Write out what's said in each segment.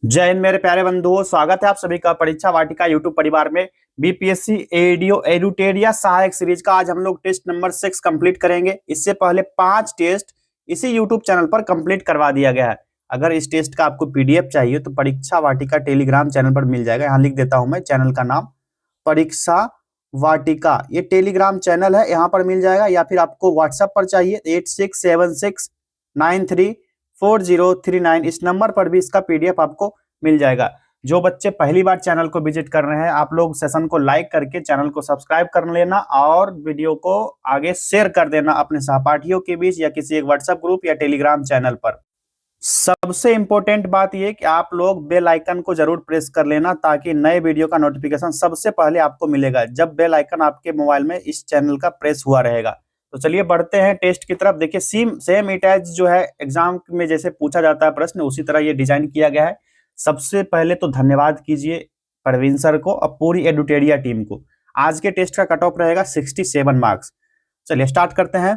जय हिंद मेरे प्यारे बंधुओं, स्वागत है आप सभी का परीक्षा वाटिका यूट्यूब परिवार में। बीपीएससी एडीओ एडुटेरिया सहायक सीरीज का आज हम लोग टेस्ट नंबर 6 कंप्लीट करेंगे। इससे पहले 5 टेस्ट इसी यूट्यूब चैनल पर कंप्लीट करवा दिया गया है। अगर इस टेस्ट का आपको पीडीएफ चाहिए तो परीक्षा वाटिका टेलीग्राम चैनल पर मिल जाएगा। यहाँ लिख देता हूं मैं चैनल का नाम, परीक्षा वाटिका, ये टेलीग्राम चैनल है, यहाँ पर मिल जाएगा। या फिर आपको व्हाट्सएप पर चाहिए 8676934039, इस नंबर पर भी इसका पीडीएफ आपको मिल जाएगा। जो बच्चे पहली बार चैनल को विजिट कर रहे हैं, आप लोग सेशन को लाइक करके चैनल को सब्सक्राइब कर लेना और वीडियो को आगे शेयर कर देना अपने सहपाठियों के बीच या किसी एक व्हाट्सएप ग्रुप या टेलीग्राम चैनल पर। सबसे इंपॉर्टेंट बात यह कि आप लोग बेल आइकन को जरूर प्रेस कर लेना ताकि नए वीडियो का नोटिफिकेशन सबसे पहले आपको मिलेगा जब बेल आइकन आपके मोबाइल में इस चैनल का प्रेस हुआ रहेगा। तो चलिए बढ़ते हैं टेस्ट की तरफ। देखिए सेम इट एज जो है एग्जाम में जैसे पूछा जाता है प्रश्न, उसी तरह ये डिजाइन किया गया है। सबसे पहले तो धन्यवाद कीजिए परवीन सर को और पूरी एडुटेरिया टीम को। आज के टेस्ट का कट ऑफ रहेगा 67 मार्क्स। चलिए स्टार्ट करते हैं।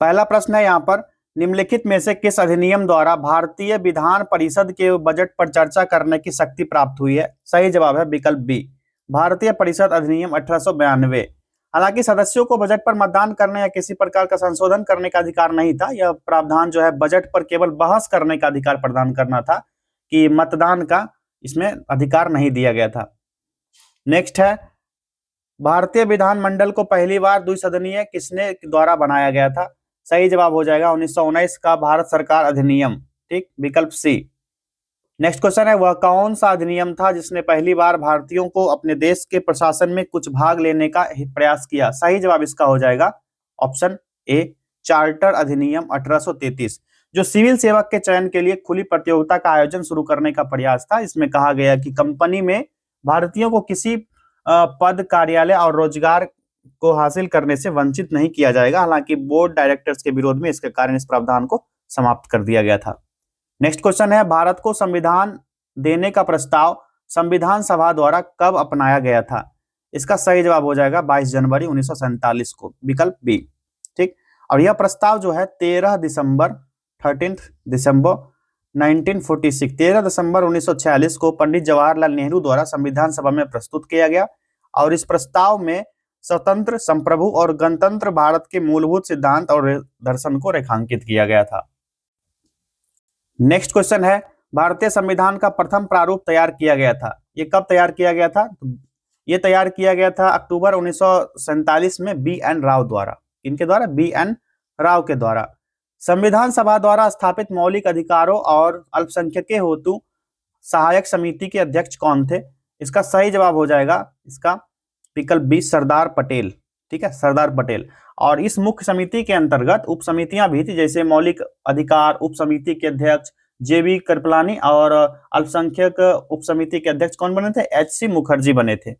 पहला प्रश्न है यहाँ पर, निम्नलिखित में से किस अधिनियम द्वारा भारतीय विधान परिषद के बजट पर चर्चा करने की शक्ति प्राप्त हुई है? सही जवाब है विकल्प बी, भारतीय परिषद अधिनियम 1892। हालांकि सदस्यों को बजट पर मतदान करने या किसी प्रकार का संशोधन करने का अधिकार नहीं था। यह प्रावधान जो है बजट पर केवल बहस करने का अधिकार प्रदान करना था, कि मतदान का इसमें अधिकार नहीं दिया गया था। नेक्स्ट है, भारतीय विधानमंडल को पहली बार द्विसदनीय किसने द्वारा बनाया गया था? सही जवाब हो जाएगा 1919 का भारत सरकार अधिनियम, ठीक, विकल्प सी। नेक्स्ट क्वेश्चन है, वह कौन सा अधिनियम था जिसने पहली बार भारतीयों को अपने देश के प्रशासन में कुछ भाग लेने का प्रयास किया? सही जवाब इसका हो जाएगा ऑप्शन ए, चार्टर अधिनियम 1833, जो सिविल सेवक के चयन के लिए खुली प्रतियोगिता का आयोजन शुरू करने का प्रयास था। इसमें कहा गया कि कंपनी में भारतीयों को किसी पद, कार्यालय और रोजगार को हासिल करने से वंचित नहीं किया जाएगा। हालांकि बोर्ड डायरेक्टर्स के विरोध में इसके कारण इस प्रावधान को समाप्त कर दिया गया था। नेक्स्ट क्वेश्चन है, भारत को संविधान देने का प्रस्ताव संविधान सभा द्वारा कब अपनाया गया था? इसका सही जवाब हो जाएगा 22 जनवरी 1947 को, विकल्प बी, ठीक। और यह प्रस्ताव जो है 13 दिसंबर 1946, 13 दिसंबर 1946 को पंडित जवाहरलाल नेहरू द्वारा संविधान सभा में प्रस्तुत किया गया। और इस प्रस्ताव में स्वतंत्र, संप्रभु और गणतंत्र भारत के मूलभूत सिद्धांत और दर्शन को रेखांकित किया गया था। नेक्स्ट क्वेश्चन है, भारतीय संविधान का प्रथम प्रारूप तैयार किया गया था। ये कब तैयार किया गया था? ये तैयार किया गया था अक्टूबर 1947 में बी.एन. राव द्वारा। इनके द्वारा बी.एन. राव के द्वारा। संविधान सभा द्वारा स्थापित मौलिक अधिकारों और अल्पसंख्यकों हेतु सहायक समिति के अध्यक्ष कौन थे? इसका सही जवाब हो जाएगा इसका विकल्प बी, सरदार पटेल, ठीक है, सरदार पटेल। और इस मुख्य समिति के अंतर्गत उप समितियां भी थी, जैसे मौलिक अधिकार उप समिति के अध्यक्ष जेबी कृपलानी और अल्पसंख्यक उप समिति के अध्यक्ष कौन बने थे? एच.सी. मुखर्जी बने थे।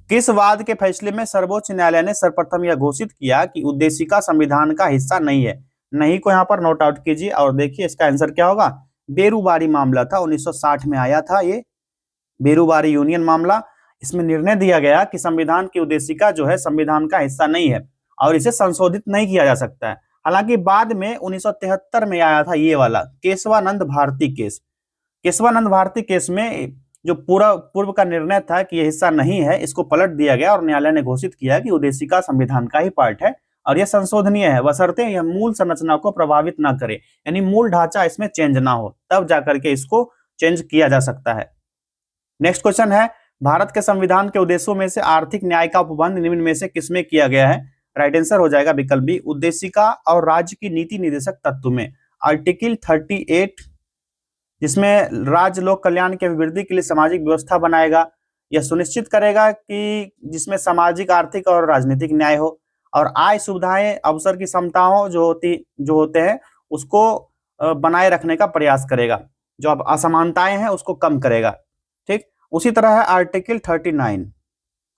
किस वाद के फैसले में सर्वोच्च न्यायालय ने सर्वप्रथम यह घोषित किया कि उद्देशिका संविधान का हिस्सा नहीं है? नहीं को यहाँ पर नोट आउट कीजिए और देखिए इसका आंसर क्या होगा। बेरूबारी मामला था, 1960 में आया था ये बेरूबारी यूनियन मामला। इसमें निर्णय दिया गया कि संविधान की उद्देशिका जो है संविधान का हिस्सा नहीं है और इसे संशोधित नहीं किया जा सकता है। हालांकि बाद में 1973 में आया था ये वाला केशवानंद भारती केस। केशवानंद भारती केस में जो पूर्व का निर्णय था कि यह हिस्सा नहीं है, इसको पलट दिया गया और न्यायालय ने घोषित किया कि उद्देशिका संविधान का ही पार्ट है और यह संशोधनीय है, बशर्ते यह मूल संरचना को प्रभावित ना करे, यानी मूल ढांचा इसमें चेंज ना हो, तब जाकर के इसको चेंज किया जा सकता है। नेक्स्ट क्वेश्चन है, भारत के संविधान के उद्देश्यों में से आर्थिक न्याय का उपबंध निम्न में से किसमें किया गया है? राइट आंसर हो जाएगा विकल्प बी, उद्देशिका और राज्य की नीति निर्देशक तत्व में। आर्टिकल 38, जिसमें राज्य लोक कल्याण के अभिवृद्धि के लिए सामाजिक व्यवस्था बनाएगा, यह सुनिश्चित करेगा कि जिसमें सामाजिक, आर्थिक और राजनीतिक न्याय हो और आय, सुविधाएं, अवसर की समताओं जो होते हैं उसको बनाए रखने का प्रयास करेगा, जो अब असमानताएं हैं उसको कम करेगा, ठीक। उसी तरह है आर्टिकल 39,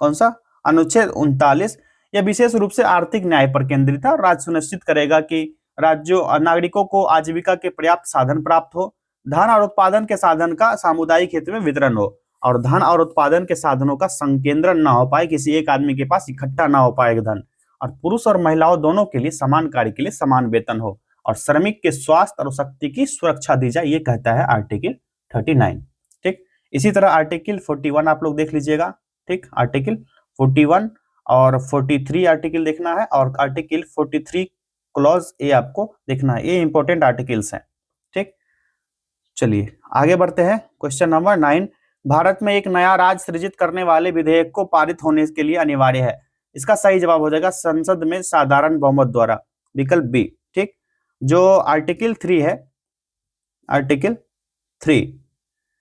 कौन सा? अनुच्छेद 39, यह विशेष रूप से आर्थिक न्याय पर केंद्रित है और राज्य सुनिश्चित करेगा कि राज्यों नागरिकों को आजीविका के पर्याप्त साधन प्राप्त हो, धन और उत्पादन के साधन का सामुदायिक हित में वितरण हो और धन और उत्पादन के साधनों का संकेंद्रण ना हो पाए, किसी एक आदमी के पास इकट्ठा ना हो पाए धन, और पुरुष और महिलाओं दोनों के लिए समान कार्य के लिए समान वेतन हो और श्रमिक के स्वास्थ्य और शक्ति की सुरक्षा दी जाए, ये कहता है आर्टिकल 39। ठीक, इसी तरह आर्टिकल 41 आप लोग देख लीजिएगा। ठीक, आर्टिकल 41 और 43 आर्टिकल देखना है, और आर्टिकल 43 क्लॉज ए आपको देखना है। ये इंपॉर्टेंट आर्टिकल्स हैं। ठीक, चलिए आगे बढ़ते हैं। क्वेश्चन नंबर 9, भारत में एक नया राज्य सृजित करने वाले विधेयक को पारित होने के लिए अनिवार्य है। इसका सही जवाब हो जाएगा संसद में साधारण बहुमत द्वारा, विकल्प बी। ठीक, जो आर्टिकल 3 है, आर्टिकल 3,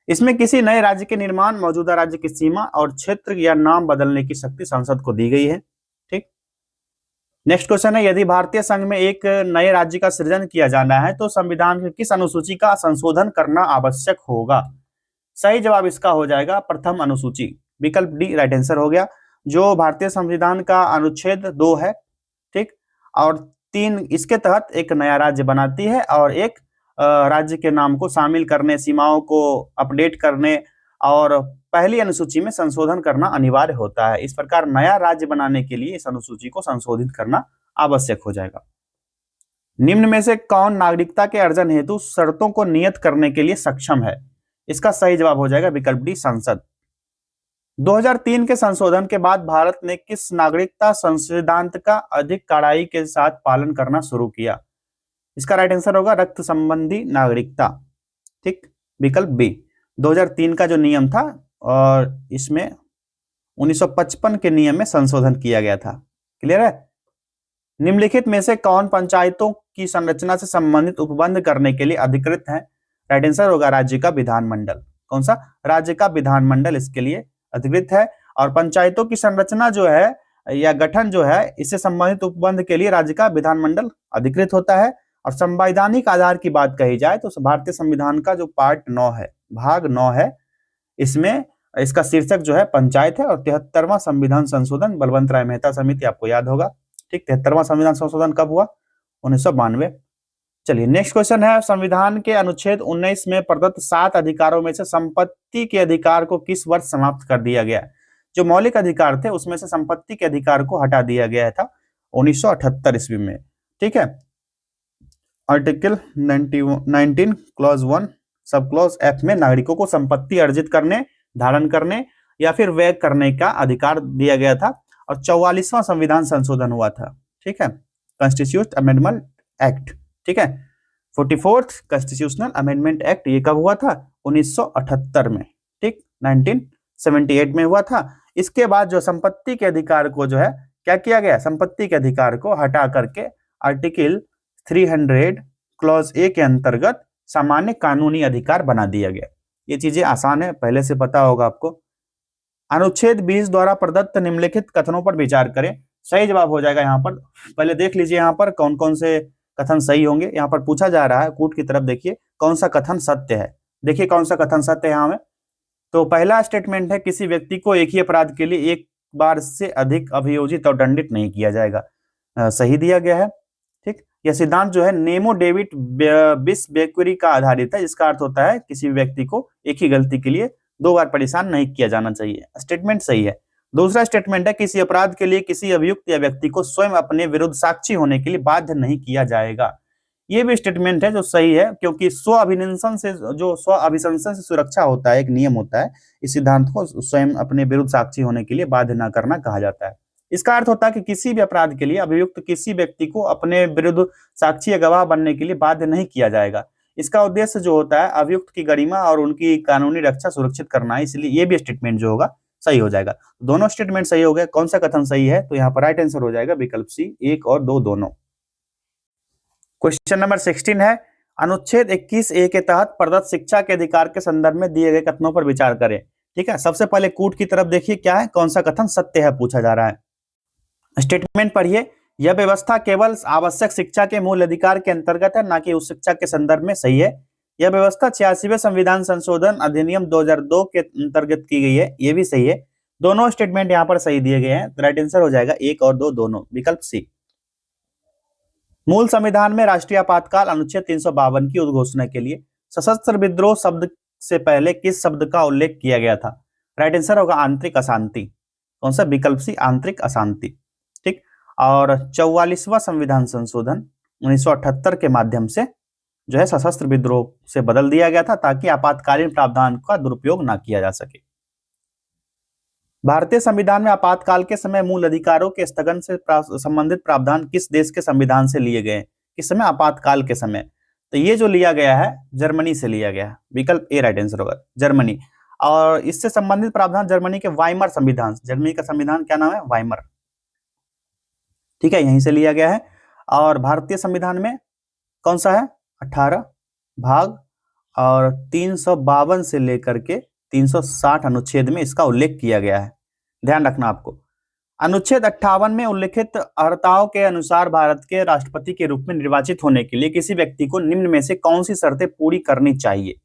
इसमें किसी नए राज्य के निर्माण, मौजूदा राज्य की सीमा और क्षेत्र या नाम बदलने की शक्ति संसद को दी गई है। ठीक, नेक्स्ट क्वेश्चन है, यदि भारतीय संघ में एक नए राज्य का सृजन किया जाना है तो संविधान की किस अनुसूची का संशोधन करना आवश्यक होगा? सही जवाब इसका हो जाएगा प्रथम अनुसूची, विकल्प डी राइट आंसर हो गया। जो भारतीय संविधान का अनुच्छेद 2 है, ठीक, और 3 इसके तहत एक नया राज्य बनाती है, और एक राज्य के नाम को शामिल करने, सीमाओं को अपडेट करने और पहली अनुसूची में संशोधन करना अनिवार्य होता है। इस प्रकार नया राज्य बनाने के लिए इस अनुसूची को संशोधित करना आवश्यक हो जाएगा। निम्न में से कौन नागरिकता के अर्जन हेतु शर्तों को नियत करने के लिए सक्षम है? इसका सही जवाब हो जाएगा विकल्प डी संसद। 2003 के संशोधन के बाद भारत ने किस नागरिकता संशोधनांत का अधिक कड़ाई के साथ पालन करना शुरू किया? इसका राइट आंसर होगा रक्त संबंधी नागरिकता। ठीक, विकल्प बी। 2003 का जो नियम था, और इसमें 1955 के नियम में संशोधन किया गया था। क्लियर है? निम्नलिखित में से कौन पंचायतों की संरचना से संबंधित उपबंध करने के लिए अधिकृत है? राइट आंसर होगा राज्य का विधानमंडल। कौन सा? राज्य का विधानमंडल इसके लिए अधिकृत है। और पंचायतों की संरचना जो है या गठन जो है, इससे संबंधित उपबंध के लिए राज्य का विधानमंडल अधिकृत होता है। और संवैधानिक आधार की बात कही जाए तो भारतीय संविधान का जो पार्ट 9 है, भाग 9 है, इसमें इसका शीर्षक जो है पंचायत है। और 73वां संविधान संशोधन बलवंत राय मेहता समिति आपको याद होगा। ठीक, 73वां संविधान संशोधन कब हुआ? 1992। चलिए नेक्स्ट क्वेश्चन है, संविधान के अनुच्छेद 19 में प्रदत्त 7 अधिकारों में से संपत्ति के अधिकार को किस वर्ष समाप्त कर दिया गया? जो मौलिक अधिकार थे उसमें से संपत्ति के अधिकार को हटा दिया गया था 1978 ईस्वी में। ठीक है, article 19 clause 1 sub clause F में नागरिकों को संपत्ति अर्जित करने, धारण करने या फिर व्यय करने का अधिकार दिया गया था। और 44वां संविधान संशोधन हुआ था। ठीक है, कॉन्स्टिट्यूशन अमेंडमेंट एक्ट। ठीक है, 44th कॉन्स्टिट्यूशनल अमेंडमेंट एक्ट ये कब हुआ था? 1978 में। ठीक, 1978 में हुआ था। इसके बाद जो संपत्ति के अधिकार को जो है क्या किया गया? संपत्ति के अधिकार को हटा करके आर्टिकल 300 क्लॉज ए के अंतर्गत सामान्य कानूनी अधिकार बना दिया गया। ये चीजें आसान है, पहले से पता होगा आपको। अनुच्छेद 20 द्वारा प्रदत्त निम्नलिखित कथनों पर विचार करें। सही जवाब हो जाएगा यहाँ पर। पहले देख लीजिए यहाँ पर कौन कौन से कथन सही होंगे। यहाँ पर पूछा जा रहा है, कूट की तरफ देखिए, कौन सा कथन सत्य है। देखिए कौन सा कथन सत्य है यहाँ में। तो पहला स्टेटमेंट है, किसी व्यक्ति को एक ही अपराध के लिए एक बार से अधिक अभियोजित और दंडित नहीं किया जाएगा। सही दिया गया है। ठीक, यह सिद्धांत जो है नेमो डेविड बिस बेक्वेरी का आधारित है, जिसका अर्थ होता है किसी व्यक्ति को एक ही गलती के लिए 2 बार परेशान नहीं किया जाना चाहिए। स्टेटमेंट सही है। दूसरा स्टेटमेंट है, किसी अपराध के लिए किसी अभियुक्त या व्यक्ति को स्वयं अपने विरुद्ध साक्षी होने के लिए बाध्य नहीं किया जाएगा। ये भी स्टेटमेंट है जो सही है, क्योंकि स्व अभिशंसन से सुरक्षा होता है, एक नियम होता है। इस सिद्धांत को स्वयं अपने विरुद्ध साक्षी होने के लिए बाध्य न करना कहा जाता है। इसका अर्थ होता है कि किसी भी अपराध के लिए अभियुक्त किसी व्यक्ति को अपने विरुद्ध साक्षी या गवाह बनने के लिए बाध्य नहीं किया जाएगा। इसका उद्देश्य जो होता है अभियुक्त की गरिमा और उनकी कानूनी रक्षा सुरक्षित करना है, इसलिए ये भी स्टेटमेंट जो होगा सही हो जाएगा। दोनों स्टेटमेंट सही हो गए। कौन सा कथन सही है? तो यहाँ पर राइट आंसर हो जाएगा विकल्प सी, 1 और 2 दोनों। क्वेश्चन नंबर 16 है, अनुच्छेद 21A के तहत प्रदत्त शिक्षा के अधिकार के संदर्भ में दिए गए कथनों पर विचार करें। ठीक है, सबसे पहले कूट की तरफ देखिए क्या है, कौन सा कथन सत्य है पूछा जा रहा है। स्टेटमेंट पढ़िए, यह व्यवस्था केवल आवश्यक शिक्षा के मूल अधिकार के अंतर्गत है, ना कि उस शिक्षा के संदर्भ में। सही है। यह व्यवस्था 86वें संविधान संशोधन अधिनियम 2002 के अंतर्गत की गई है। यह भी सही है। दोनों स्टेटमेंट यहाँ पर सही दिए गए हैं। राइट आंसर हो जाएगा 1 और 2 दोनों, विकल्प सी। मूल संविधान में राष्ट्रीय आपातकाल अनुच्छेद 352 की उद्घोषणा के लिए सशस्त्र विद्रोह शब्द से पहले किस शब्द का उल्लेख किया गया था? राइट आंसर होगा आंतरिक अशांति। कौन सा? विकल्प सी, आंतरिक अशांति। ठीक, और 44वां संविधान संशोधन 1978 के माध्यम से जो है सशस्त्र विद्रोह से बदल दिया गया था ताकि आपातकालीन प्रावधान का दुरुपयोग ना किया जा सके। भारतीय संविधान में आपातकाल के समय मूल अधिकारों के स्थगन से संबंधित प्रावधान किस देश के संविधान से लिए गए? किस समय? आपातकाल के समय। तो ये जो लिया गया है जर्मनी से लिया गया है। विकल्प ए राइट आंसर होगा, जर्मनी। और इससे संबंधित प्रावधान जर्मनी के वाइमर संविधान, जर्मनी का संविधान क्या नाम है? वाइमर। ठीक है, यहीं से लिया गया है। और भारतीय संविधान में कौन सा है? 18 भाग और 352 से लेकर के 360 अनुच्छेद में इसका उल्लेख किया गया है। ध्यान रखना आपको। अनुच्छेद 58 में उल्लिखित अर्हताओं के अनुसार भारत के राष्ट्रपति के रूप में निर्वाचित होने के लिए किसी व्यक्ति को निम्न में से कौन सी शर्तें पूरी करनी चाहिए?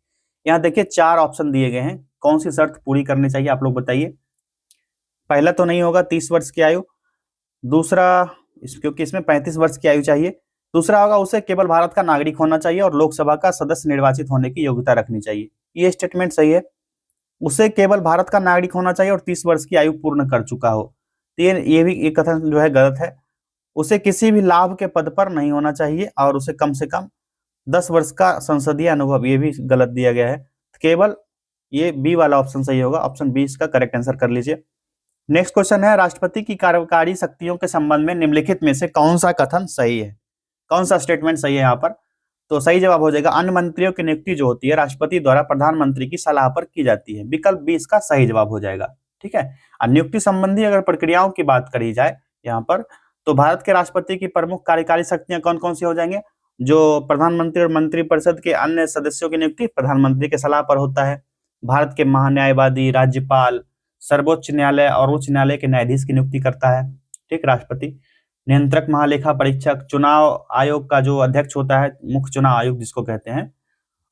यहाँ देखिए 4 ऑप्शन दिए गए हैं, कौन सी शर्त पूरी करनी चाहिए आप लोग बताइए। पहला तो नहीं होगा 30 वर्ष की आयु, दूसरा क्योंकि इसमें 35 वर्ष की आयु चाहिए, दूसरा होगा उसे केवल भारत का नागरिक होना चाहिए और लोकसभा का सदस्य निर्वाचित होने की योग्यता रखनी चाहिए। ये स्टेटमेंट सही है, उसे केवल भारत का नागरिक होना चाहिए और 30 वर्ष की आयु पूर्ण कर चुका हो। तो ये भी एक कथन जो है गलत है। उसे किसी भी लाभ के पद पर नहीं होना चाहिए और उसे कम से कम 10 वर्ष का संसदीय अनुभव, ये भी गलत दिया गया है। केवल ये बी वाला ऑप्शन सही होगा, ऑप्शन बी इसका करेक्ट आंसर कर लीजिए। नेक्स्ट क्वेश्चन है, राष्ट्रपति की कार्यकारी शक्तियों के संबंध में निम्नलिखित में से कौन सा कथन सही है? कौन सा स्टेटमेंट सही है यहाँ पर? तो सही जवाब हो जाएगा अन्य मंत्रियों की नियुक्ति जो होती है राष्ट्रपति द्वारा प्रधानमंत्री की सलाह पर की जाती है। विकल्प बी इसका सही जवाब हो जाएगा। ठीक है, नियुक्ति संबंधी अगर प्रक्रियाओं की बात करी जाए यहाँ पर, तो भारत के राष्ट्रपति की प्रमुख कार्यकारी शक्तियां कौन कौन सी हो जाएंगे? जो प्रधानमंत्री और मंत्रिपरिषद के अन्य सदस्यों की नियुक्ति प्रधानमंत्री के सलाह पर होता है। भारत के महान्यायवादी, राज्यपाल, सर्वोच्च न्यायालय और उच्च न्यायालय के न्यायाधीश की नियुक्ति करता है। ठीक, राष्ट्रपति। नियंत्रक, महालेखा परीक्षक, चुनाव आयोग का जो अध्यक्ष होता है, मुख्य चुनाव आयोग जिसको कहते हैं,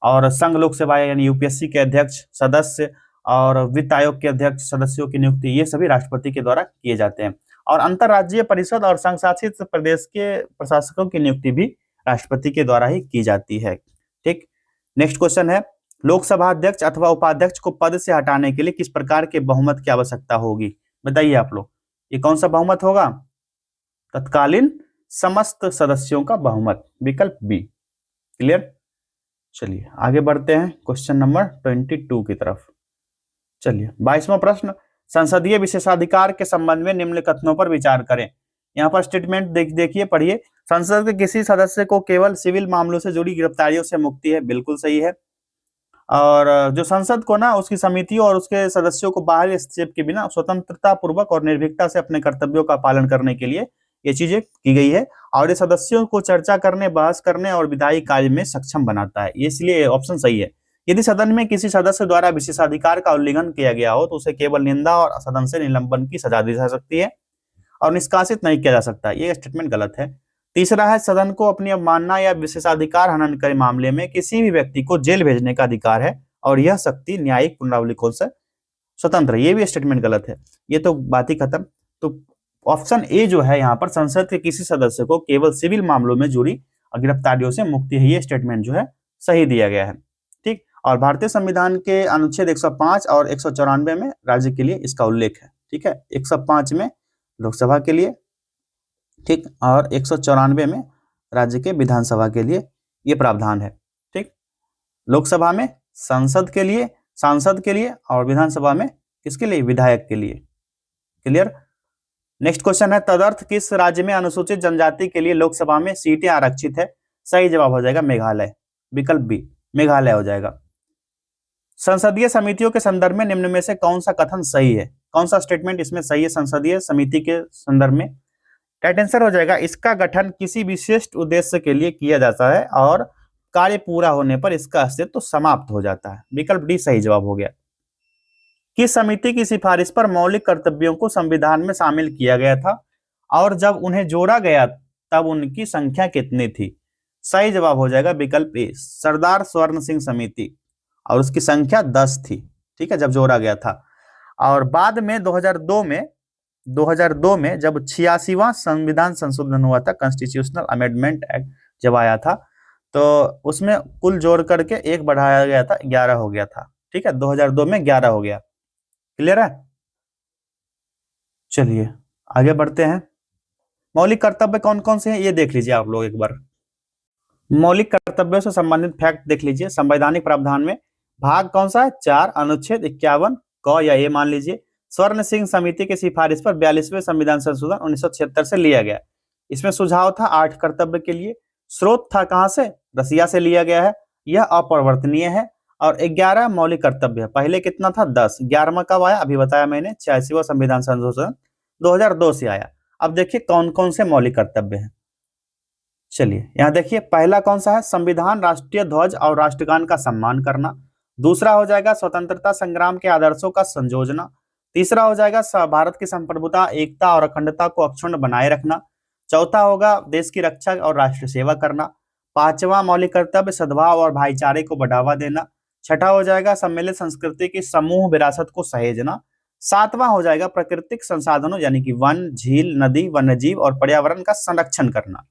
और संघ लोक सेवा यानी यूपीएससी के अध्यक्ष, सदस्य और वित्त आयोग के अध्यक्ष सदस्यों की नियुक्ति, ये सभी राष्ट्रपति के द्वारा किए जाते हैं। और अंतरराज्यीय परिषद और संघ शासित प्रदेश के प्रशासकों की नियुक्ति भी राष्ट्रपति के द्वारा ही की जाती है। ठीक, नेक्स्ट क्वेश्चन है, लोकसभा अध्यक्ष अथवा उपाध्यक्ष को पद से हटाने के लिए किस प्रकार के बहुमत की आवश्यकता होगी? बताइए आप लोग, ये कौन सा बहुमत होगा? तत्कालीन समस्त सदस्यों का बहुमत, विकल्प बी। क्लियर? चलिए आगे बढ़ते हैं क्वेश्चन नंबर 22 की तरफ। चलिए 22वां प्रश्न, संसदीय विशेषाधिकार के संबंध में निम्न कथनों पर विचार करें। यहाँ पर स्टेटमेंट देखिए, पढ़िए। संसद के किसी सदस्य को केवल सिविल मामलों से जुड़ी गिरफ्तारियों से मुक्ति है, बिल्कुल सही है। और जो संसद को ना उसकी समितियों और उसके सदस्यों को बाहरी हस्तक्षेप के बिना स्वतंत्रता पूर्वक और निर्भीकता से अपने कर्तव्यों का पालन करने के लिए ये चीजें की गई है और ये सदस्यों को चर्चा करने, बहस करने और विधायी कार्य में सक्षम बनाता है। इसलिए ऑप्शन सही है। यदि सदन में किसी सदस्य द्वारा विशेषाधिकार का उल्लंघन किया गया हो तो उसे केवल निंदा और सदन से निलंबन की सजा दी जा सकती है और निष्कासित नहीं किया जा सकता। ये स्टेटमेंट गलत है। तीसरा है, सदन को अपनी अवमानना या विशेषाधिकार हनन के मामले में किसी भी व्यक्ति को जेल भेजने का अधिकार है और यह शक्ति न्यायिक पुनरावलोकन से स्वतंत्र है। ये भी स्टेटमेंट गलत है, ये तो बात ही खत्म। तो ऑप्शन ए जो है यहाँ पर, संसद के किसी सदस्य को केवल सिविल मामलों में जुड़ी गिरफ्तारियों से मुक्ति है, ये स्टेटमेंट जो है सही दिया गया है। ठीक, और भारतीय संविधान के अनुच्छेद 105 और 194 में राज्य के लिए इसका उल्लेख है। ठीक है, 105 में लोकसभा के लिए, ठीक, और 194 में राज्य के विधानसभा के लिए ये प्रावधान है। ठीक, लोकसभा में संसद के लिए, सांसद के लिए, और विधानसभा में किसके लिए? विधायक के लिए। क्लियर? नेक्स्ट क्वेश्चन है, तदर्थ किस राज्य में अनुसूचित जनजाति के लिए लोकसभा में सीटें आरक्षित है? सही जवाब हो जाएगा मेघालय, विकल्प बी, मेघालय हो जाएगा। संसदीय समितियों के संदर्भ में निम्न में से कौन सा कथन सही है? कौन सा स्टेटमेंट इसमें सही है? संसदीय समिति के संदर्भ में राइट आंसर हो जाएगा, इसका गठन किसी विशिष्ट उद्देश्य के लिए किया जाता है और कार्य पूरा होने पर इसका अस्तित्व समाप्त हो जाता है। विकल्प डी सही जवाब हो गया। किस समिति की सिफारिश पर मौलिक कर्तव्यों को संविधान में शामिल किया गया था और जब उन्हें जोड़ा गया तब उनकी संख्या कितनी थी? सही जवाब हो जाएगा विकल्प ए, सरदार स्वर्ण सिंह समिति, और उसकी संख्या 10 थी। ठीक है, जब जोड़ा गया था। और बाद में 2002 में जब 86वां संविधान संशोधन हुआ था, कॉन्स्टिट्यूशनल अमेंडमेंट एक्ट जब आया था, तो उसमें कुल जोड़ करके एक बढ़ाया गया था, 11 हो गया था। ठीक है, 2002 में 11 हो गया। क्लियर है? चलिए आगे बढ़ते हैं। मौलिक कर्तव्य कौन कौन से हैं ये देख लीजिए आप लोग एक बार। मौलिक कर्तव्यों से संबंधित फैक्ट देख लीजिए। संवैधानिक प्रावधान में भाग कौन सा है? 4, अनुच्छेद 51 क या ए मान लीजिए। स्वर्ण सिंह समिति की सिफारिश पर 42वें संविधान संशोधन 1976 से लिया गया। इसमें सुझाव था 8 कर्तव्य के लिए। स्रोत था कहां से? रसिया से लिया गया है। यह अपरिवर्तनीय है। और 11 मौलिक कर्तव्य है। पहले कितना था? 10। 11वां कब आया? अभी बताया मैंने, 86वां संविधान संशोधन 2002 से आया। अब देखिए कौन कौन से मौलिक कर्तव्य हैं। चलिए यहाँ देखिए, पहला कौन सा है? संविधान, राष्ट्रीय ध्वज और राष्ट्रगान का सम्मान करना। दूसरा हो जाएगा स्वतंत्रता संग्राम के आदर्शों का संयोजना। तीसरा हो जाएगा भारत की संप्रभुता, एकता और अखंडता को अक्षुण्ण बनाए रखना। चौथा होगा देश की रक्षा और राष्ट्र सेवा करना। पांचवा मौलिक कर्तव्य सद्भाव और भाईचारे को बढ़ावा देना। छठा हो जाएगा सम्मिलित संस्कृति की समूह विरासत को सहेजना। सातवां हो जाएगा प्राकृतिक संसाधनों यानी कि वन, झील, नदी, वन्यजीव और पर्यावरण का संरक्षण करना।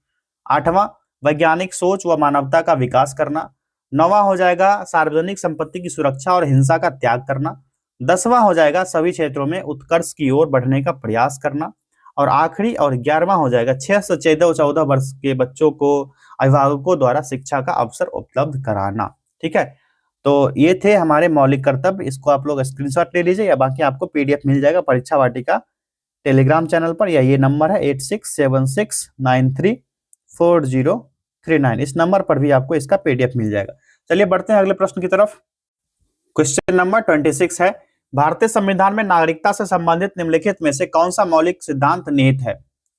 आठवां वैज्ञानिक सोच व मानवता का विकास करना। नौवां हो जाएगा सार्वजनिक संपत्ति की सुरक्षा और हिंसा का त्याग करना। 10वां हो जाएगा सभी क्षेत्रों में उत्कर्ष की ओर बढ़ने का प्रयास करना। और आखिरी और 11वां हो जाएगा 6 से 14 वर्ष के बच्चों को अभिभावकों द्वारा शिक्षा का अवसर उपलब्ध कराना। ठीक है, तो ये थे हमारे मौलिक कर्तव्य। इसको आप लोग स्क्रीनशॉट ले लीजिए या बाकी आपको पीडीएफ मिल जाएगा परीक्षा वाटिका टेलीग्राम चैनल पर, या ये नंबर है 8676934039। इस नंबर पर भी आपको इसका पीडीएफ मिल जाएगा। चलिए बढ़ते हैं अगले प्रश्न की तरफ। क्वेश्चन नंबर 26 है, भारतीय संविधान में नागरिकता से संबंधित निम्नलिखित में से कौन सा मौलिक सिद्धांत निहित है?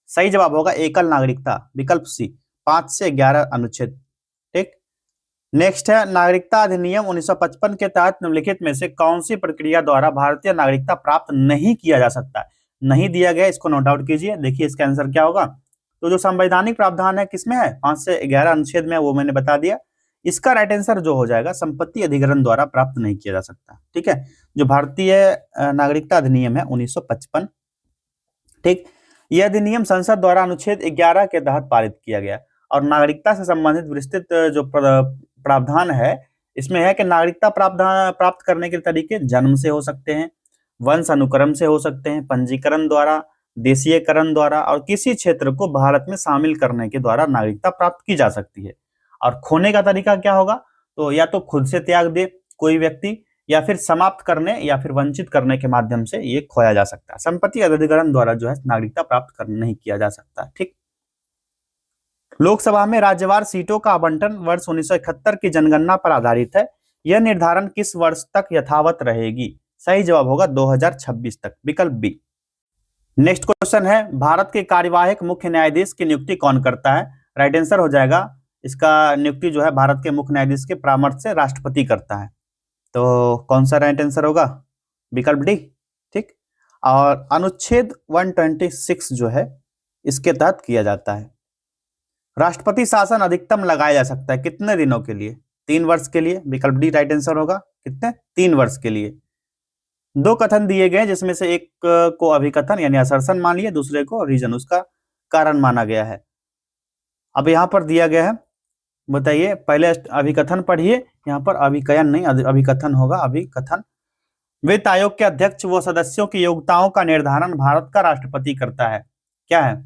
सही जवाब होगा एकल नागरिकता, विकल्प सी, 5 से 11 अनुच्छेद। ठीक, नेक्स्ट है नागरिकता अधिनियम 1955 के तहत निम्नलिखित में से कौन सी प्रक्रिया द्वारा भारतीय नागरिकता प्राप्त नहीं किया जा सकता? नहीं दिया गया, इसको नोट आउट कीजिए। देखिए इसका आंसर क्या होगा। तो जो संवैधानिक प्रावधान है किसमें है? 5 से 11 अनुच्छेद में, वो मैंने बता दिया। इसका राइट आंसर जो हो जाएगा संपत्ति अधिग्रहण द्वारा प्राप्त नहीं किया जा सकता। ठीक है, जो भारतीय नागरिकता अधिनियम है 1955। ठीक, यह अधिनियम संसद द्वारा अनुच्छेद 11 के तहत पारित किया गया। और नागरिकता से संबंधित विस्तृत जो प्रावधान है इसमें है कि नागरिकता प्राप्त करने के तरीके जन्म से हो सकते हैं, वंश अनुक्रम से हो सकते हैं, पंजीकरण द्वारा, देशीयकरण द्वारा, और किसी क्षेत्र को भारत में शामिल करने के द्वारा नागरिकता प्राप्त की जा सकती है। और खोने का तरीका क्या होगा? तो या तो खुद से त्याग दे कोई व्यक्ति, या फिर समाप्त करने या फिर वंचित करने के माध्यम से ये खोया जा सकता है। संपत्ति अधिग्रहण द्वारा जो है नागरिकता प्राप्त नहीं किया जा सकता। ठीक, लोकसभा में राज्यवार सीटों का आवंटन वर्ष 1971 की जनगणना पर आधारित है। यह निर्धारण किस वर्ष तक यथावत रहेगी? सही जवाब होगा 2026 तक, विकल्प बी। नेक्स्ट क्वेश्चन है, भारत के कार्यवाहक मुख्य न्यायाधीश की नियुक्ति कौन करता है? राइट आंसर हो जाएगा इसका नियुक्ति जो है भारत के मुख्य न्यायाधीश के परामर्श से राष्ट्रपति करता है। तो कौन सा राइट आंसर होगा? विकल्प डी। ठीक, और अनुच्छेद 126 जो है इसके तहत किया जाता है। राष्ट्रपति शासन अधिकतम लगाया जा सकता है कितने दिनों के लिए? 3 वर्ष के लिए, विकल्प डी राइट आंसर होगा। कितने? 3 वर्ष के लिए। 2 कथन दिए गए जिसमें से एक को अभिकथन यानी असर्शन मान लिया, दूसरे को रीजन, उसका कारण माना गया है। अब यहाँ पर दिया गया है, बताइए। पहले अभिकथन पढ़िए, यहाँ पर अभिकयन नहीं, अभिकथन होगा, अभिकथन। वित्त आयोग के अध्यक्ष व सदस्यों की योग्यताओं का निर्धारण भारत का राष्ट्रपति करता है। क्या है?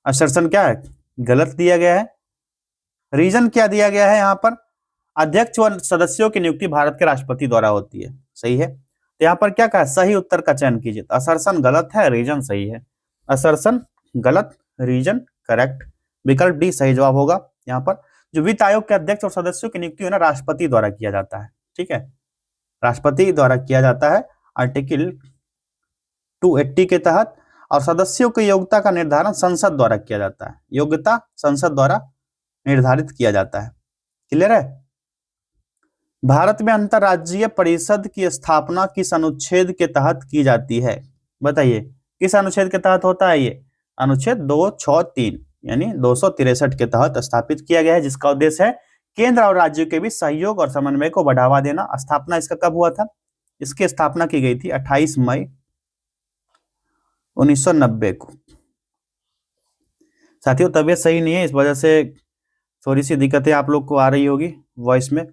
असर्शन क्या है? गलत दिया गया है। रीजन क्या दिया गया है? यहाँ पर अध्यक्ष व सदस्यों की नियुक्ति भारत के राष्ट्रपति द्वारा होती है। सही है, तो यहाँ पर क्या कहा? सही उत्तर का चयन कीजिए। असर्शन गलत है, रीजन सही है। असर्शन गलत, रीजन करेक्ट, विकल्प डी सही जवाब होगा। यहाँ पर जो वित्त आयोग के अध्यक्ष और सदस्यों की नियुक्ति है ना राष्ट्रपति द्वारा किया जाता है। ठीक है, राष्ट्रपति द्वारा किया जाता है आर्टिकल 280 के तहत। और सदस्यों की योग्यता का निर्धारण संसद द्वारा किया जाता है। योग्यता संसद द्वारा निर्धारित किया जाता है। क्लियर है? भारत में अंतरराज्यीय परिषद की स्थापना किस अनुच्छेद के तहत की जाती है? बताइए किस अनुच्छेद के तहत होता है ये? अनुच्छेद 263 यानी 263 के तहत स्थापित किया गया है, जिसका उद्देश्य है केंद्र और राज्यों के बीच सहयोग और समन्वय को बढ़ावा देना। स्थापना इसका कब हुआ था? इसकी स्थापना की गई थी 28 मई 1990 को। साथियों तबीयत सही नहीं है, इस वजह से थोड़ी सी दिक्कतें आप लोग को आ रही होगी वॉइस में।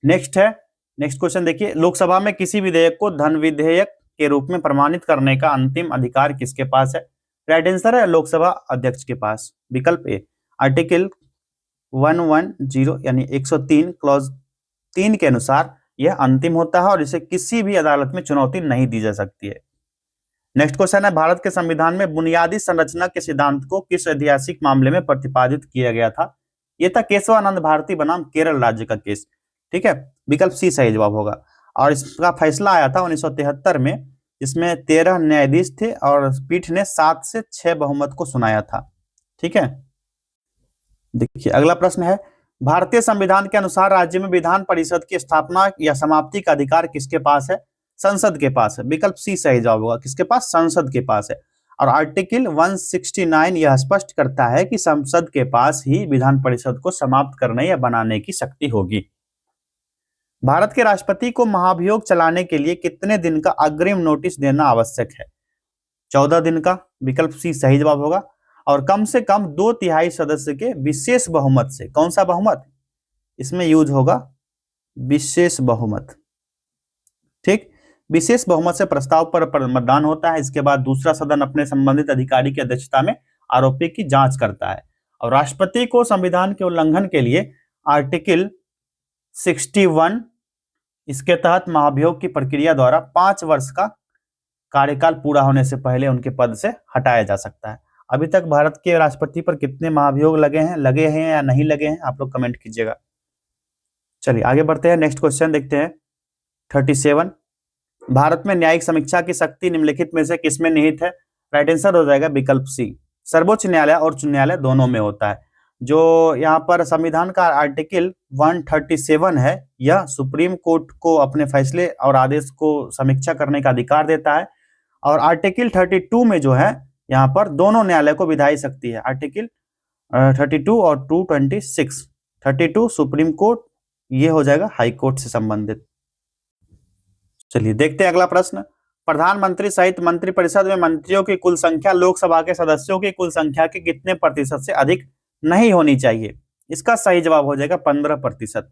नेक्स्ट क्वेश्चन देखिए, लोकसभा में किसी विधेयक को धन विधेयक के रूप में प्रमाणित करने का अंतिम अधिकार किसके पास है? राइट आंसर है लोकसभा अध्यक्ष के पास, विकल्प ए। आर्टिकल 110 यानी 103 क्लॉज 3 के अनुसार यह अंतिम होता है और इसे किसी भी अदालत में चुनौती नहीं दी जा सकती है। नेक्स्ट क्वेश्चन है, भारत के संविधान में बुनियादी संरचना के सिद्धांत को किस ऐतिहासिक मामले में प्रतिपादित किया गया था? यह था केशवानंद भारती बनाम केरल राज्य का केस। ठीक है, विकल्प सी सही जवाब होगा। और इसका फैसला आया था 1973 में, जिसमें 13 न्यायाधीश थे और पीठ ने 7 से 6 बहुमत को सुनाया था। ठीक है, देखिए अगला प्रश्न है, भारतीय संविधान के अनुसार राज्य में विधान परिषद की स्थापना या समाप्ति का अधिकार किसके पास है? संसद के पास है। विकल्प सी सही जवाब होगा। किसके पास? संसद के पास है। और आर्टिकल 169 यह स्पष्ट करता है कि संसद के पास ही विधान परिषद को समाप्त करने या बनाने की शक्ति होगी। भारत के राष्ट्रपति को महाभियोग चलाने के लिए कितने दिन का अग्रिम नोटिस देना आवश्यक है? 14 दिन का। विकल्प सी सही जवाब होगा। और कम से कम 2/3 सदस्य के विशेष बहुमत से। कौन सा बहुमत इसमें यूज होगा? विशेष बहुमत। ठीक, विशेष बहुमत से प्रस्ताव पर मतदान होता है। इसके बाद दूसरा सदन अपने संबंधित अधिकारी की अध्यक्षता में आरोपी की जांच करता है। और राष्ट्रपति को संविधान के उल्लंघन के लिए आर्टिकल 61 इसके तहत महाभियोग की प्रक्रिया द्वारा 5 वर्ष का कार्यकाल पूरा होने से पहले उनके पद से हटाया जा सकता है। अभी तक भारत के राष्ट्रपति पर कितने महाभियोग लगे हैं या नहीं लगे हैं, आप लोग कमेंट कीजिएगा। चलिए आगे बढ़ते हैं, नेक्स्ट क्वेश्चन देखते हैं 37। भारत में न्यायिक समीक्षा की शक्ति निम्नलिखित में से किसमें निहित है? राइट आंसर हो जाएगा विकल्प सी। सर्वोच्च न्यायालय और उच्च न्यायालय दोनों में होता है। जो यहाँ पर संविधान का आर्टिकल 137 है, यह सुप्रीम कोर्ट को अपने फैसले और आदेश को समीक्षा करने का अधिकार देता है। और आर्टिकल 32 में जो है यहाँ पर दोनों न्यायालय को विधायी शक्ति है। आर्टिकल 32 और 226। 32 सुप्रीम कोर्ट, ये हो जाएगा हाई कोर्ट से संबंधित। चलिए देखते हैं अगला प्रश्न। प्रधानमंत्री सहित मंत्रिपरिषद में मंत्रियों की कुल संख्या लोकसभा के सदस्यों की कुल संख्या के कितने प्रतिशत से अधिक नहीं होनी चाहिए? इसका सही जवाब हो जाएगा 15%।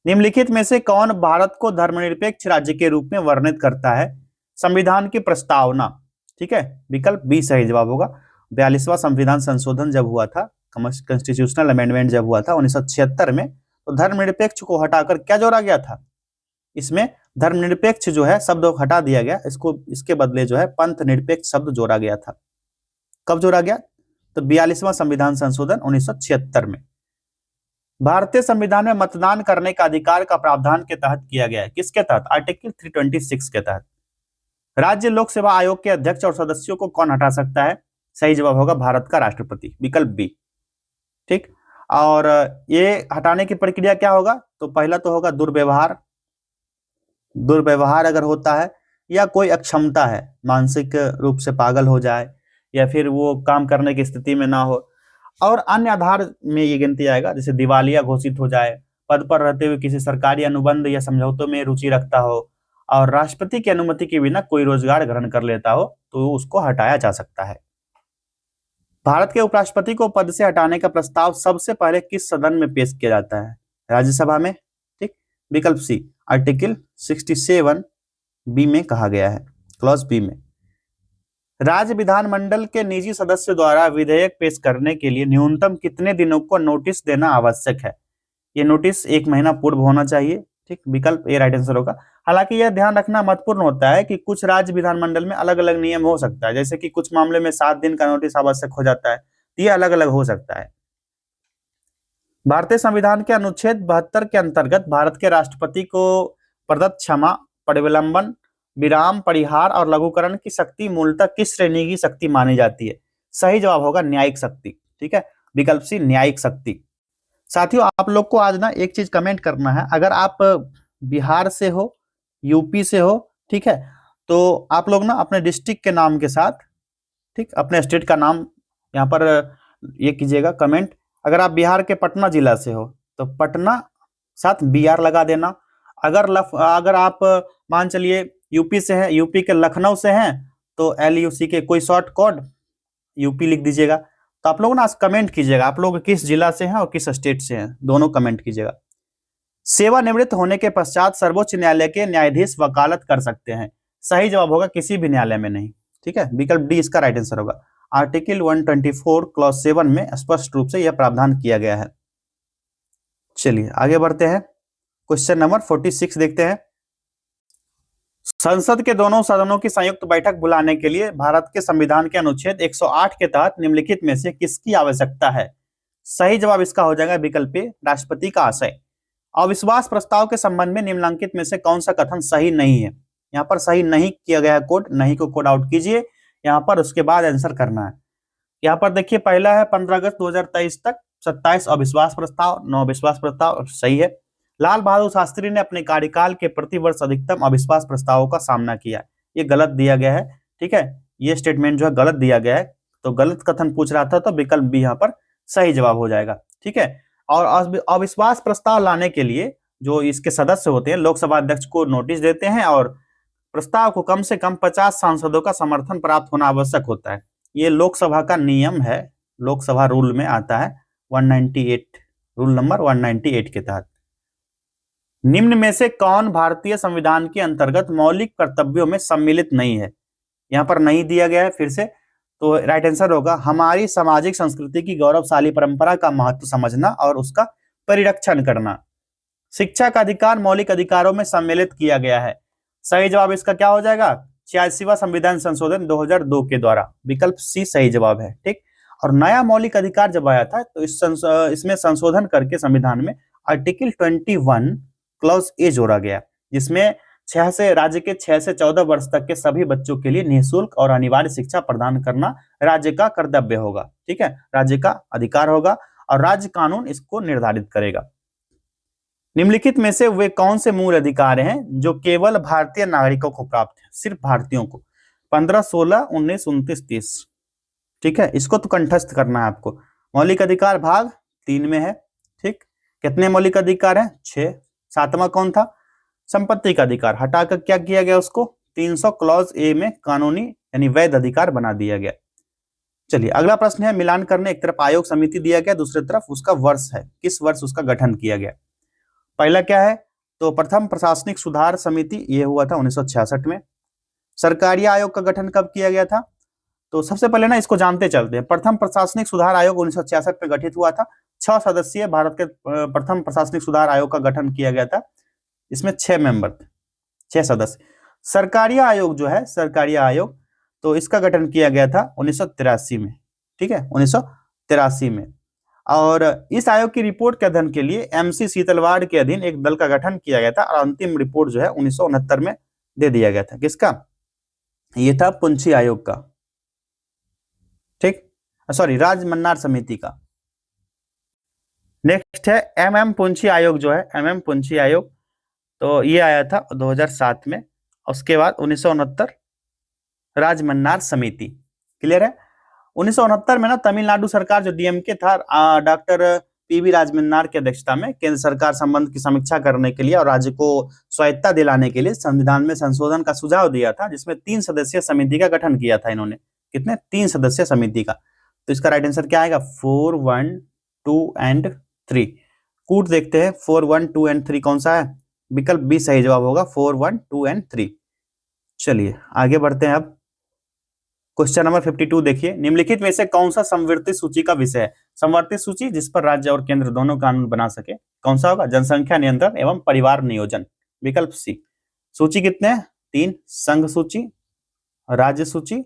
निम्नलिखित में से कौन भारत को धर्मनिरपेक्ष राज्य के रूप में वर्णित करता है? संविधान की प्रस्तावना। ठीक है, विकल्प बी सही जवाब होगा। 42वां संविधान संशोधन जब हुआ था, कॉन्स्टिट्यूशनल अमेंडमेंट जब हुआ था 1976 में, तो धर्मनिरपेक्ष को हटाकर क्या जोड़ा गया था? इसमें धर्मनिरपेक्ष जो है शब्द हटा दिया गया, इसके बदले जो है पंथ निरपेक्ष शब्द जोड़ा गया था। कब जोड़ा गया? तो 42वां संविधान संशोधन 1976 में। भारतीय संविधान में मतदान करने का अधिकार का प्रावधान के तहत किया गया है। किसके तहत? आर्टिकल 326 के तहत। राज्य लोक सेवा आयोग के अध्यक्ष और सदस्यों को कौन हटा सकता है? सही जवाब होगा भारत का राष्ट्रपति, विकल्प बी। ठीक, और ये हटाने की प्रक्रिया क्या होगा? तो पहला तो होगा दुर्व्यवहार अगर होता है, या कोई अक्षमता है, मानसिक रूप से पागल हो जाए या फिर वो काम करने की स्थिति में ना हो, और अन्य आधार में ये गिनती आएगा, जैसे दिवालिया घोषित हो जाए, पद पर रहते हुए किसी सरकारी अनुबंध या समझौतों में रुचि रखता हो, और राष्ट्रपति की अनुमति के बिना कोई रोजगार ग्रहण कर लेता हो, तो उसको हटाया जा सकता है। भारत के उपराष्ट्रपति को पद से हटाने का प्रस्ताव सबसे पहले किस सदन में पेश किया जाता है? राज्यसभा में। ठीक, विकल्प सी, आर्टिकल 67 बी में कहा गया है, क्लॉज बी में। राज्य विधानमंडल के निजी सदस्य द्वारा विधेयक पेश करने के लिए न्यूनतम कितने दिनों को नोटिस देना आवश्यक है? ये नोटिस 1 महीना पूर्व होना चाहिए। ठीक, विकल्प ए राइट आंसर होगा। हालांकि यह ध्यान रखना महत्वपूर्ण होता है कि कुछ राज्य विधानमंडल में अलग अलग नियम हो सकता है, जैसे कि कुछ मामले में 7 दिन का नोटिस आवश्यक हो जाता है, ये अलग अलग हो सकता है। भारतीय संविधान के अनुच्छेद 72 के अंतर्गत भारत के राष्ट्रपति को प्रदत्त क्षमा, परिविलंबन, विराम, परिहार और लघुकरण की शक्ति मूलतः किस श्रेणी की शक्ति मानी जाती है? सही जवाब होगा न्यायिक शक्ति। ठीक है, विकल्प सी, न्यायिक शक्ति। साथियों, आप लोग को आज ना एक चीज कमेंट करना है। अगर आप बिहार से हो, यूपी से हो, ठीक है, तो आप लोग ना अपने डिस्ट्रिक्ट के नाम के साथ, ठीक, अपने स्टेट का नाम यहाँ पर ये कीजिएगा कमेंट। अगर आप बिहार के पटना जिला से हो तो पटना साथ BR लगा देना। अगर आप मान चलिए यूपी से हैं, यूपी के लखनऊ से हैं, तो LUC के कोई शॉर्ट कोड यूपी लिख दीजिएगा। तो आप लोग ना कमेंट कीजिएगा आप लोग किस जिला से हैं और किस स्टेट से हैं, दोनों कमेंट कीजिएगा। सेवानिवृत्त होने के पश्चात सर्वोच्च न्यायालय के न्यायाधीश वकालत कर सकते हैं। सही जवाब होगा किसी भी न्यायालय में नहीं। ठीक है, विकल्प डी इसका राइट आंसर होगा। आर्टिकल 124 क्लॉज 7 में स्पष्ट रूप से यह प्रावधान किया गया है। चलिए आगे बढ़ते हैं, क्वेश्चन नंबर 46 देखते हैं। संसद के दोनों सदनों की संयुक्त बैठक बुलाने के लिए भारत के संविधान के अनुच्छेद 108 के तहत निम्नलिखित में से किसकी आवश्यकता है? सही जवाब इसका हो जाएगा विकल्प ए, राष्ट्रपति का आशय। अविश्वास प्रस्ताव के संबंध में निम्नलिखित में से कौन सा कथन सही नहीं है? यहाँ पर सही नहीं किया गया है कोड, नहीं को कोड आउट कीजिए यहाँ पर, उसके बाद आंसर करना है। यहाँ पर देखिए, पहला है 15 अगस्त 2023 तक 27 अविश्वास प्रस्ताव, 9 विश्वास प्रस्ताव, सही है। लाल बहादुर शास्त्री ने अपने कार्यकाल के प्रतिवर्ष अधिकतम अविश्वास प्रस्तावों का सामना किया, ये गलत दिया गया है। ठीक है, ये स्टेटमेंट जो है गलत दिया गया है, तो गलत कथन पूछ रहा था तो विकल्प बी यहाँ पर सही जवाब हो जाएगा। ठीक है, और अविश्वास प्रस्ताव लाने के लिए जो इसके सदस्य होते हैं लोकसभा अध्यक्ष को नोटिस देते हैं और प्रस्ताव को कम से कम 50 सांसदों का समर्थन प्राप्त होना आवश्यक होता है। ये लोकसभा का नियम है, लोकसभा रूल में आता है 198, रूल नंबर 198 के तहत। निम्न में से कौन भारतीय संविधान के अंतर्गत मौलिक कर्तव्यों में सम्मिलित नहीं है? यहाँ पर नहीं दिया गया है फिर से, तो राइट आंसर होगा हमारी सामाजिक संस्कृति की गौरवशाली परंपरा का महत्व समझना और उसका परिरक्षण करना। शिक्षा का अधिकार मौलिक अधिकारों में सम्मिलित किया गया है। सही जवाब इसका क्या हो जाएगा? 86वां संविधान संशोधन 2002 के द्वारा, विकल्प सी सही जवाब है। ठीक, और नया मौलिक अधिकार जब आया था तो इसमें संशोधन करके संविधान में आर्टिकल 21 क्लॉज ए जोड़ा गया, जिसमें राज्य के 6 से 14 वर्ष तक के सभी बच्चों के लिए निःशुल्क और अनिवार्य शिक्षा प्रदान करना राज्य का कर्तव्य होगा। ठीक है, राज्य का अधिकार होगा और राज्य कानून इसको निर्धारित करेगा। निम्नलिखित में से वे कौन से मूल अधिकार हैं जो केवल भारतीय नागरिकों को प्राप्त है? सिर्फ भारतीयों को। 15, 16, 19, 29, 30। ठीक है, इसको तो कंठस्थ करना है आपको। मौलिक अधिकार भाग 3 में है। ठीक, कितने मौलिक अधिकार हैं? 6। 7वां कौन था? संपत्ति का अधिकार, हटाकर क्या किया गया उसको 300 क्लॉज ए में कानूनी यानी वैध अधिकार बना दिया गया। चलिए अगला प्रश्न है, मिलान करने एक तरफ आयोग समिति दिया गया, दूसरी तरफ उसका वर्ष है, किस वर्ष उसका गठन किया गया। पहला क्या है? तो प्रथम प्रशासनिक सुधार समिति, ये हुआ था 1966 में। सरकारी आयोग का गठन कब किया गया था? तो सबसे पहले ना इसको जानते चलते हैं। प्रथम प्रशासनिक सुधार आयोग 1966 में गठित हुआ था। 6 सदस्यीय भारत के प्रथम प्रशासनिक सुधार आयोग का गठन किया गया था, इसमें 6 मेंबर थे, 6 सदस्य। सरकारी आयोग जो है, सरकारी आयोग, तो इसका गठन किया गया था 1983 में। ठीक है, 1983 में। और इस आयोग की रिपोर्ट के अध्ययन के लिए MC सीतलवाड़ के अधीन एक दल का गठन किया गया था और अंतिम रिपोर्ट जो है 1969 में दे दिया गया था। किसका? ये था पुंछी आयोग का। ठीक, सॉरी, राजमन्नार समिति का। नेक्स्ट है MM पुंछी आयोग जो है, MM पुंछी आयोग, तो ये आया था 2007 में। उसके बाद 1969 राजमन्नार समिति। क्लियर है? 1969 में ना तमिलनाडु सरकार जो DMK था, डॉक्टर PV राजमन्नार की अध्यक्षता में केंद्र सरकार संबंध की समीक्षा करने के लिए और राज्य को स्वायत्तता दिलाने के लिए संविधान में संशोधन का सुझाव दिया था, जिसमें 3 सदस्यीय समिति का गठन किया था इन्होंने। कितने? 3 सदस्यीय समिति का। तो इसका राइट आंसर क्या आएगा? 4, 1, 2 एंड 3। कूट देखते हैं 4, 1, 2 एंड 3 कौन सा है? विकल्प बी सही जवाब होगा, 4, 1, 2 एंड 3। चलिए आगे बढ़ते हैं। अब क्वेश्चन नंबर 52 देखिए, निम्नलिखित में से कौन सा समवर्ती सूची का विषय है? समवर्ती सूची जिस पर राज्य और केंद्र दोनों कानून बना सके, कौन सा होगा? जनसंख्या नियंत्रण एवं परिवार नियोजन, विकल्प सी। सूची कितने हैं? 3, संघ सूची, राज्य सूची,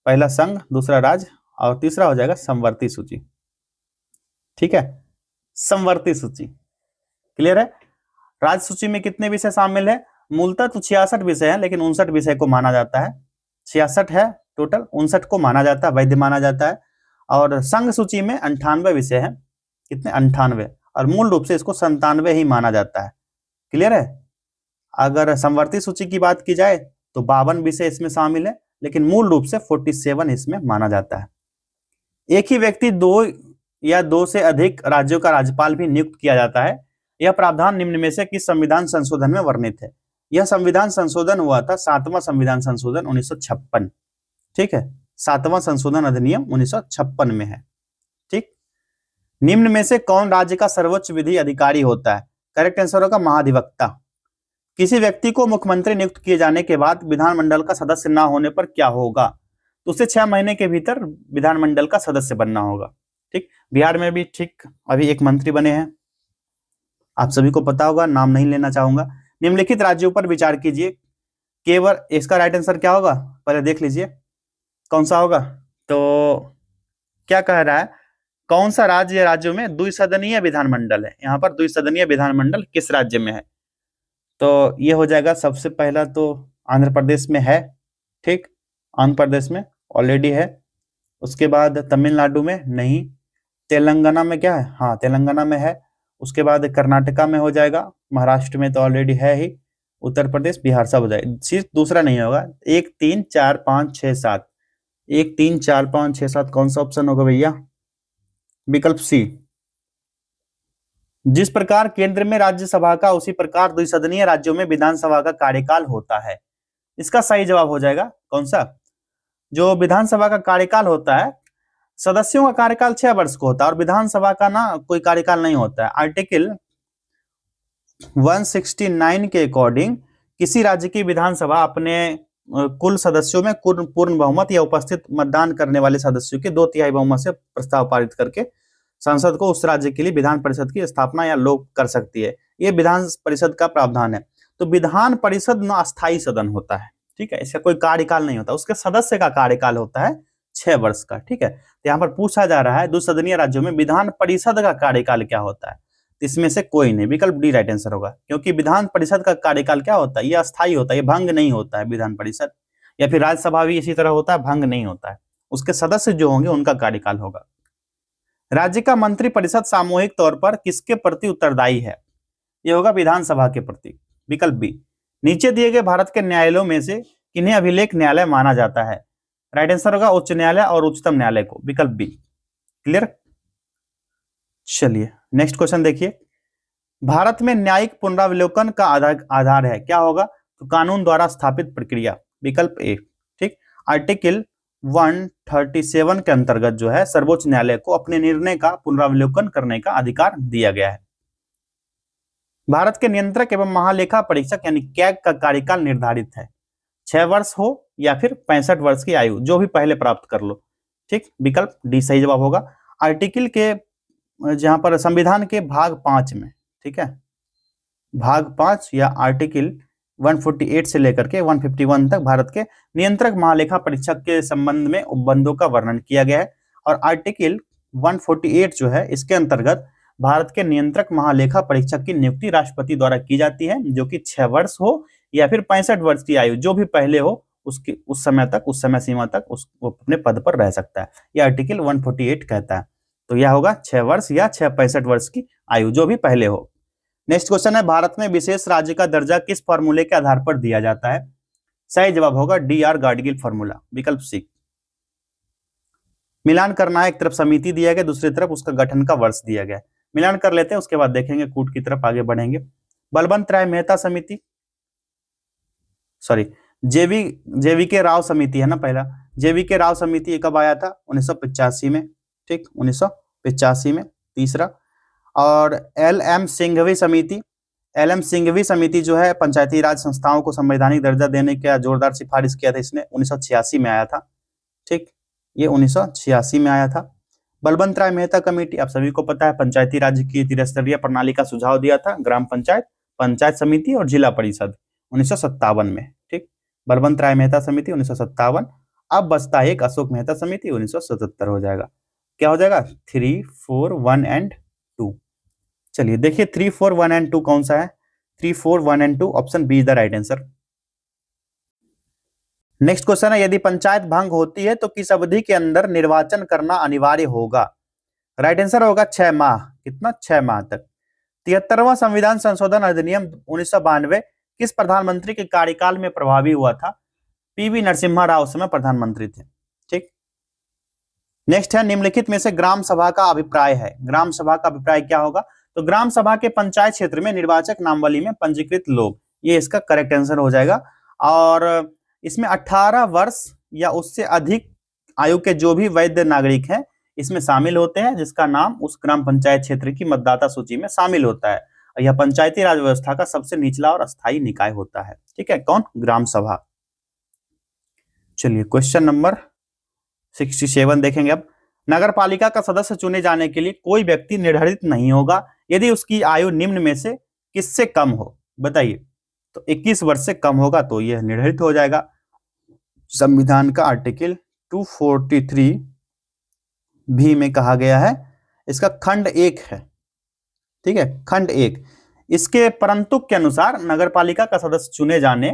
पहला संघ दूसरा राज्य और तीसरा हो जाएगा समवर्ती सूची। ठीक है, समवर्ती सूची। क्लियर है? राज्य सूची में कितने विषय शामिल है? मूलतः तो 66 विषय है, लेकिन 59 विषय को माना जाता है। 66 है टोटल, 59 को माना जाता है, वैध माना जाता है। और संघ सूची में 98 विषय है। कितने? 98, और मूल रूप से इसको 97 ही माना जाता है। क्लियर है? अगर समवर्ती सूची की बात की जाए तो 52 विषय इसमें शामिल है, लेकिन मूल रूप से 47 इसमें माना जाता है। एक ही व्यक्ति 2 या 2 से अधिक राज्यों का राज्यपाल भी नियुक्त किया जाता है। यह प्रावधान निम्न में से किस संविधान संशोधन में वर्णित है? यह संविधान संशोधन हुआ था 7वां संविधान संशोधन 1956। ठीक है, 7वां संशोधन अधिनियम 1956 में है। ठीक, निम्न में से कौन राज्य का सर्वोच्च विधि अधिकारी होता है? करेक्ट आंसर होगा महाधिवक्ता। किसी व्यक्ति को मुख्यमंत्री नियुक्त किए जाने के बाद विधानमंडल का सदस्य न होने पर क्या होगा? तो उसे 6 महीने के भीतर विधानमंडल का सदस्य बनना होगा। ठीक, बिहार में भी ठीक अभी एक मंत्री बने हैं, आप सभी को पता होगा, नाम नहीं लेना चाहूंगा। निम्नलिखित राज्यों पर विचार कीजिए, केवल इसका राइट आंसर क्या होगा पहले देख लीजिए, कौन सा होगा। तो क्या कह रहा है, कौन सा राज्य या राज्यों में द्विसदनीय विधानमंडल है। यहाँ पर द्विसदनीय विधानमंडल किस राज्य में है, तो ये हो जाएगा सबसे पहला तो आंध्र प्रदेश में है, ठीक, आंध्र प्रदेश में ऑलरेडी है। उसके बाद तमिलनाडु में नहीं, तेलंगाना में क्या है, हाँ तेलंगाना में है। उसके बाद कर्नाटका में हो जाएगा, महाराष्ट्र में तो ऑलरेडी है ही, उत्तर प्रदेश बिहार सब हो जाएगा, सिर्फ दूसरा नहीं होगा। 1 3 4 5 6 7, 1 3 4 5 6 7 कौन सा ऑप्शन होगा भैया, विकल्प सी। जिस प्रकार केंद्र में राज्यसभा का उसी प्रकार द्विसदनीय राज्यों में विधानसभा का कार्यकाल होता है। इसका सही जवाब हो जाएगा कौन सा, जो विधानसभा का कार्यकाल होता है, सदस्यों का कार्यकाल 6 वर्ष को होता है और विधानसभा का ना कोई कार्यकाल नहीं होता है। आर्टिकल 169 के अकॉर्डिंग किसी राज्य की विधानसभा अपने कुल सदस्यों में पूर्ण बहुमत या उपस्थित मतदान करने वाले सदस्यों के 2/3 बहुमत से प्रस्ताव पारित करके संसद को उस राज्य के लिए विधान परिषद की स्थापना या लोक कर सकती है। ये विधान परिषद का प्रावधान है। तो विधान परिषद ना अस्थायी सदन होता है, ठीक है, इसका कोई कार्यकाल नहीं होता, उसके सदस्य का कार्यकाल होता है 6 वर्ष का, ठीक है। तो यहाँ पर पूछा जा रहा है द्विसदनीय राज्यों में विधान परिषद का कार्यकाल क्या होता है, इसमें से कोई नहीं, विकल्प डी राइट आंसर होगा। क्योंकि विधान परिषद का कार्यकाल क्या होता है, ये अस्थायी होता है, ये भंग नहीं होता है विधान परिषद, या फिर राज्यसभा भी इसी तरह होता है, भंग नहीं होता है, उसके सदस्य जो होंगे उनका कार्यकाल होगा। राज्य का मंत्रिपरिषद सामूहिक तौर पर किसके प्रति उत्तरदायी है, ये होगा विधानसभा के प्रति, विकल्प बी। नीचे दिए गए भारत के न्यायालयों में से किन्हें अभिलेख न्यायालय माना जाता है, राइट आंसर होगा उच्च न्यायालय और उच्चतम न्यायालय को, विकल्प बी। क्लियर, चलिए नेक्स्ट क्वेश्चन देखिए। भारत में न्यायिक पुनरावलोकन का आधार है, क्या होगा, तो कानून द्वारा स्थापित प्रक्रिया, विकल्प ए, ठीक। आर्टिकल 137 के अंतर्गत जो है सर्वोच्च न्यायालय को अपने निर्णय का पुनरावलोकन करने का अधिकार दिया गया है। भारत के नियंत्रक एवं महालेखा परीक्षक यानी कैग का कार्यकाल निर्धारित है, 6 वर्ष हो या फिर 65 वर्ष की आयु, जो भी पहले प्राप्त कर लो, ठीक, विकल्प डी सही जवाब होगा। आर्टिकल के जहां पर संविधान के भाग 5 में, ठीक है, भाग 5 या आर्टिकल 148 से लेकर के 151 तक भारत के नियंत्रक महालेखा परीक्षक के संबंध में उपबंधों का वर्णन किया गया है। और आर्टिकल 148 जो है इसके अंतर्गत भारत के नियंत्रक महालेखा परीक्षक की नियुक्ति राष्ट्रपति द्वारा की जाती है, जो कि 6 वर्ष हो या फिर 65 वर्ष की आयु, जो भी पहले हो उसकी उस समय सीमा तक वो अपने पद पर रह सकता है, यह आर्टिकल 148 कहता है। तो यह होगा 6 वर्ष या 65 वर्ष की आयु, जो भी पहले हो। नेक्स्ट क्वेश्चन है, भारत में विशेष राज्य का दर्जा किस फॉर्मूले के आधार पर दिया जाता है, सही जवाब होगा डी आर गाडगिल फॉर्मूला, विकल्प सी। मिलान करना है, एक तरफ समिति दिया गया, दूसरी तरफ उसका गठन का वर्ष दिया गया। मिलान कर लेते हैं, उसके बाद देखेंगे कूट की तरफ आगे बढ़ेंगे। बलवंत राय मेहता समिति, सॉरी जेवीके राव समिति है ना, पहला जेवीके राव समिति कब आया था, 1985 में, ठीक, 1985 में। तीसरा, और एल.एम. सिंघवी समिति, एल.एम. सिंघवी समिति जो है पंचायती राज संस्थाओं को संवैधानिक दर्जा देने का जोरदार सिफारिश किया था इसने, 1986 में आया था, ठीक, ये 1986 में आया था। बलवंत राय मेहता कमेटी आप सभी को पता है, पंचायती राज की त्रिस्तरीय प्रणाली का सुझाव दिया था, ग्राम पंचायत, पंचायत समिति और जिला परिषद, 1957 में, ठीक। बलवंत राय मेहता समिति 1957। अब बचता है एक अशोक मेहता समिति, 1977 हो जाएगा। क्या हो जाएगा, 3, 4, 1 एंड 2। चलिए देखिए 3, 4, 1 एंड 2 कौन सा है, 3, 4, 1 and 2, option B is the right answer. Next question है, यदि पंचायत भंग होती है तो किस अवधि के अंदर निर्वाचन करना अनिवार्य होगा, राइट आंसर होगा 6 माह, कितना, 6 माह तक। 73वां संविधान संशोधन अधिनियम 1992 किस प्रधानमंत्री के कार्यकाल में प्रभावी हुआ था, पीवी नरसिम्हा राव उस समय प्रधानमंत्री थे, ठीक। नेक्स्ट है, निम्नलिखित में से ग्राम सभा का अभिप्राय है, ग्राम सभा का अभिप्राय क्या होगा, तो ग्राम सभा के पंचायत क्षेत्र में निर्वाचक नामावली में पंजीकृत लोग, ये इसका करेक्ट आंसर हो जाएगा। और इसमें 18 वर्ष या उससे अधिक आयु के जो भी वैध नागरिक हैं इसमें शामिल होते हैं, जिसका नाम उस ग्राम पंचायत क्षेत्र की मतदाता सूची में शामिल होता है। यह पंचायती राज व्यवस्था का सबसे निचला और अस्थायी निकाय होता है, ठीक है, कौन, ग्राम सभा। चलिए क्वेश्चन नंबर 67 देखेंगे अब। नगर पालिका का सदस्य चुने जाने के लिए कोई व्यक्ति निर्धारित नहीं होगा यदि उसकी आयु निम्न में से किससे कम हो। बताइए, तो 21 वर्ष से कम होगा तो यह निर्धारित हो जाएगा। संविधान का आर्टिकल 243 भी में कहा गया है, इसका खंड 1 है, ठीक है, खंड 1। इसके परंतु के अनुसार नगर पालिका का सदस्य चुने जाने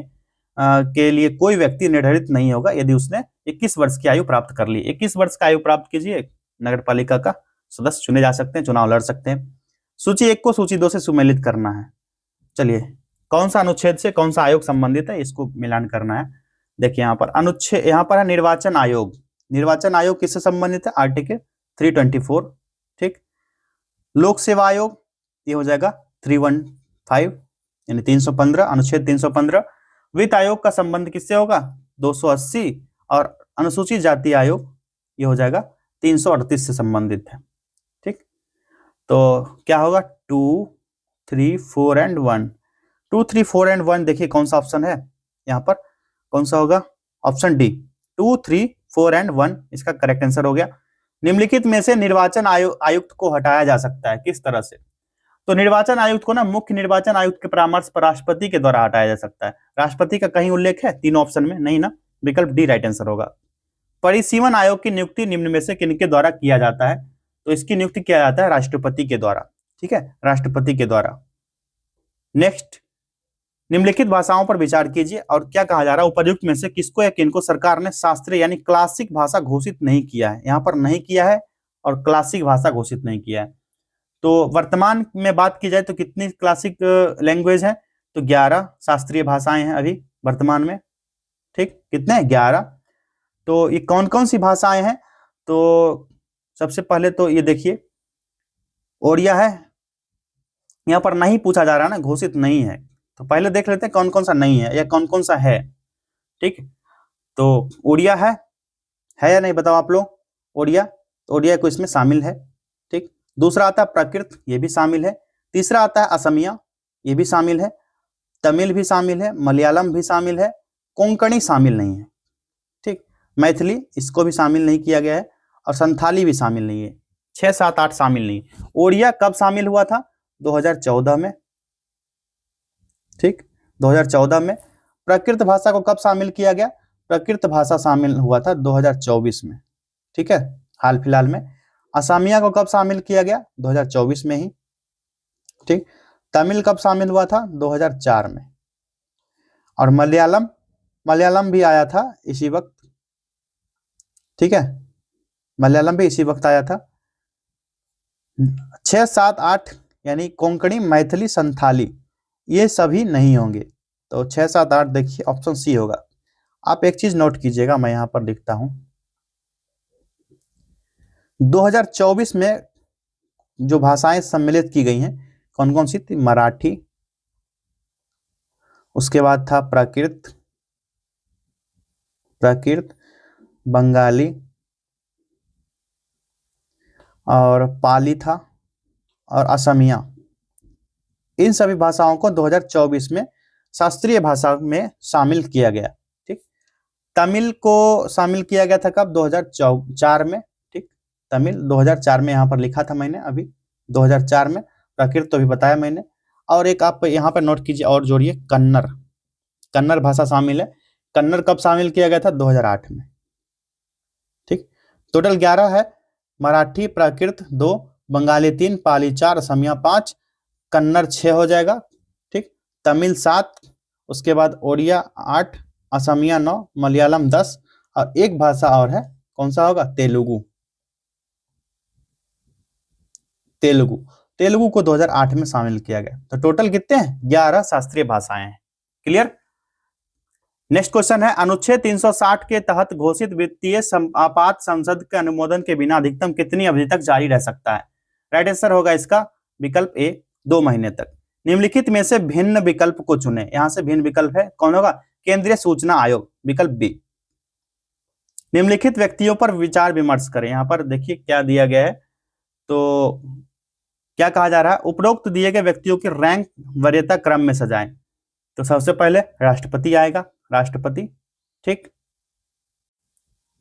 के लिए कोई व्यक्ति निर्धारित नहीं होगा यदि उसने 21 वर्ष की आयु प्राप्त कर ली। 21 वर्ष की आयु प्राप्त कीजिए, नगर पालिका का सदस्य चुने जा सकते हैं, चुनाव लड़ सकते हैं। सूची 1 को सूची 2 से सुमेलित करना है। चलिए, कौन सा अनुच्छेद से कौन सा आयोग संबंधित है इसको मिलान करना है। देखिए यहाँ पर अनुच्छेद, यहाँ पर है निर्वाचन आयोग। निर्वाचन आयोग किससे संबंधित है? आर्टिकल 324, ठीक। लोक सेवा आयोग ये हो जाएगा 315 यानी 315, अनुच्छेद 315। वित्त आयोग का संबंध किससे होगा? 280। और अनुसूचित जाति आयोग ये हो जाएगा 338 से संबंधित है, ठीक। तो क्या होगा? 2, 3, 4 एंड 1। 2, 3, 4 एंड 1 देखिए कौन सा ऑप्शन है यहाँ पर, कौन सा होगा? ऑप्शन डी, 2, 3, 4 एंड 1 इसका करेक्ट आंसर हो गया। निम्नलिखित में से निर्वाचन आयुक्त को हटाया जा सकता है, किस तरह से? तो निर्वाचन आयुक्त को ना मुख्य निर्वाचन आयुक्त के परामर्श पर राष्ट्रपति के द्वारा हटाया जा सकता है। राष्ट्रपति का कहीं उल्लेख है तीन ऑप्शन में? नहीं ना, विकल्प डी राइट आंसर होगा। परिसीमन आयोग की नियुक्ति निम्न में से किनके द्वारा किया जाता है? तो इसकी नियुक्ति किया जाता है राष्ट्रपति के द्वारा, ठीक है, राष्ट्रपति के द्वारा। नेक्स्ट, निम्नलिखित भाषाओं पर विचार कीजिए और क्या कहा जा रहा है, उपर्युक्त में से किसको या किनको सरकार ने शास्त्रीय यानी क्लासिक भाषा घोषित नहीं किया है? यहाँ पर नहीं किया है और क्लासिक भाषा घोषित नहीं किया है। तो वर्तमान में बात की जाए तो कितनी क्लासिक लैंग्वेज है? तो 11 शास्त्रीय भाषाएं हैं अभी वर्तमान में, ठीक। कितने हैं? 11। तो ये कौन कौन सी भाषाएं हैं? तो सबसे पहले तो ये देखिए ओडिया है, यहाँ पर नहीं पूछा जा रहा ना, घोषित नहीं है। तो पहले देख लेते हैं कौन कौन सा नहीं है या कौन कौन सा है, ठीक। तो ओडिया है या नहीं बताओ आप लोग? ओडिया, तो ओडिया को इसमें शामिल है, ठीक। दूसरा आता है प्राकृत, ये भी शामिल है। तीसरा आता है असमिया, ये भी शामिल है। तमिल भी शामिल है, मलयालम भी शामिल है, कोंकणी शामिल नहीं है, ठीक। मैथिली इसको भी शामिल नहीं किया गया है और संथाली भी शामिल नहीं है। 6, 7, 8 शामिल नहीं। ओडिया कब शामिल हुआ था? 2014 में, ठीक, 2014 में। प्राकृत भाषा को कब शामिल किया गया? प्राकृत भाषा शामिल हुआ था 2024 में, ठीक है, हाल फिलहाल में। असमिया को कब शामिल किया गया? 2024 में ही, ठीक। तमिल कब शामिल हुआ था? 2004 में। और मलयालम भी आया था इसी वक्त, ठीक है, मलयालम भी इसी वक्त आया था। 6, 7, 8 यानी कोंकणी, मैथिली, संथाली ये सभी नहीं होंगे। तो 6, 7, 8 देखिए ऑप्शन सी होगा। आप एक चीज नोट कीजिएगा, मैं यहां पर लिखता हूं। 2024 में जो भाषाएं सम्मिलित की गई हैं कौन कौन सी थी? मराठी, उसके बाद था प्राकृत, बंगाली और पाली था और असमिया। इन सभी भाषाओं को 2024 में शास्त्रीय भाषा में शामिल किया गया, ठीक। तमिल को शामिल किया गया था कब? 2004 में, ठीक। तमिल 2004 में यहाँ पर लिखा था मैंने, अभी 2004 में। प्राकृत तो भी बताया मैंने। और एक आप यहाँ पर नोट कीजिए और जोड़िए, कन्नड़ भाषा शामिल है। कन्नड़ कब शामिल किया गया था? 2008 में, ठीक। टोटल 11 है, मराठी प्राकृत 2, बंगाली 3, पाली 4, असमिया 5, कन्नड़ 6 हो जाएगा, ठीक। तमिल 7, उसके बाद ओडिया 8, असमिया 9, मलयालम 10 और एक भाषा और है, कौन सा होगा? तेलुगु को 2008 में शामिल किया गया। तो टोटल कितने हैं? 11 शास्त्रीय भाषाएं हैं। क्लियर? नेक्स्ट क्वेश्चन है, अनुच्छेद 360 के तहत घोषित वित्तीय आपात संसद के अनुमोदन के बिना अधिकतम कितनी अवधि तक जारी रह सकता है? राइट आंसर होगा इसका विकल्प ए, 2 महीने तक। निम्नलिखित में से भिन्न विकल्प को चुने। यहां से भिन्न विकल्प है, कौन होगा? केंद्रीय सूचना आयोग, विकल्प बी। निम्नलिखित व्यक्तियों पर विचार विमर्श करें। यहां पर देखिए क्या दिया गया है, तो क्या कहा जा रहा है? उपरोक्त दिए गए व्यक्तियों की रैंक वरीयता क्रम में सजाएं। तो सबसे पहले राष्ट्रपति आएगा, राष्ट्रपति, ठीक।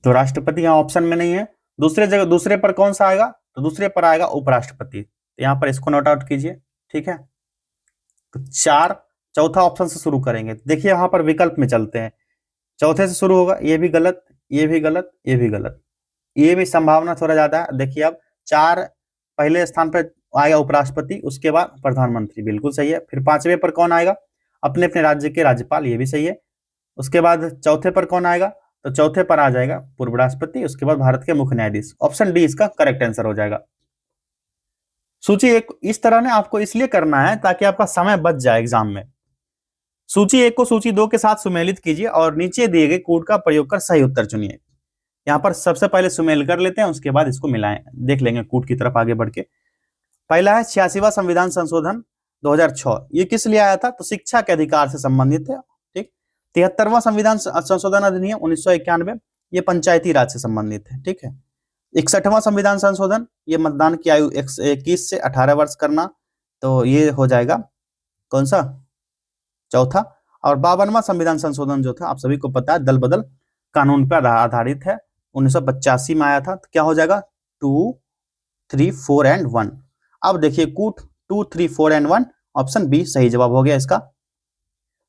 तो राष्ट्रपति यहां ऑप्शन में नहीं है। दूसरे पर कौन सा आएगा, तो दूसरे पर आएगा उपराष्ट्रपति। तो यहाँ पर इसको नोट आउट कीजिए, ठीक है। तो चौथा ऑप्शन से शुरू करेंगे। देखिए यहाँ पर विकल्प में चलते हैं, चौथे से शुरू होगा, ये भी गलत, ये भी गलत, ये भी गलत, ये भी संभावना थोड़ा ज्यादा है। देखिए अब 4 पहले स्थान पर आएगा उपराष्ट्रपति, उसके बाद प्रधानमंत्री, बिल्कुल सही है। फिर 5वें पर कौन आएगा, अपने अपने राज्य के राज्यपाल, ये भी सही है। उसके बाद चौथे पर कौन आएगा, तो चौथे पर आ जाएगा पूर्व राष्ट्रपति, उसके बाद भारत के मुख्य न्यायाधीश। ऑप्शन डी इसका करेक्ट आंसर हो जाएगा। सूची एक इस तरह ने आपको इसलिए करना है ताकि आपका समय बच जाए एग्जाम में। सूची 1 को सूची 2 के साथ सुमेलित कीजिए और नीचे दिए गए कोड का प्रयोग कर सही उत्तर चुनिए। यहाँ पर सबसे पहले सुमेल कर लेते हैं, उसके बाद इसको मिलाएं, देख लेंगे कोड की तरफ आगे बढ़ के। पहला है 86वां संविधान संशोधन 2006, ये किस लिए आया था, तो शिक्षा के अधिकार से संबंधित है, ठीक। 73वां संविधान संशोधन अधिनियम 1991, ये पंचायती राज से संबंधित है, ठीक है। 61वां संविधान संशोधन, ये मतदान की आयु 21 से 18 वर्ष करना, तो ये हो जाएगा कौन सा, चौथा। और 52वां संविधान संशोधन जो था, आप सभी को पता है, दल बदल कानून पर आधारित है, 1985 में आया था। तो क्या हो जाएगा, 2, 3, 4 एंड 1। अब देखिए कूट 2, 3, 4 एंड 1, ऑप्शन बी सही जवाब हो गया इसका।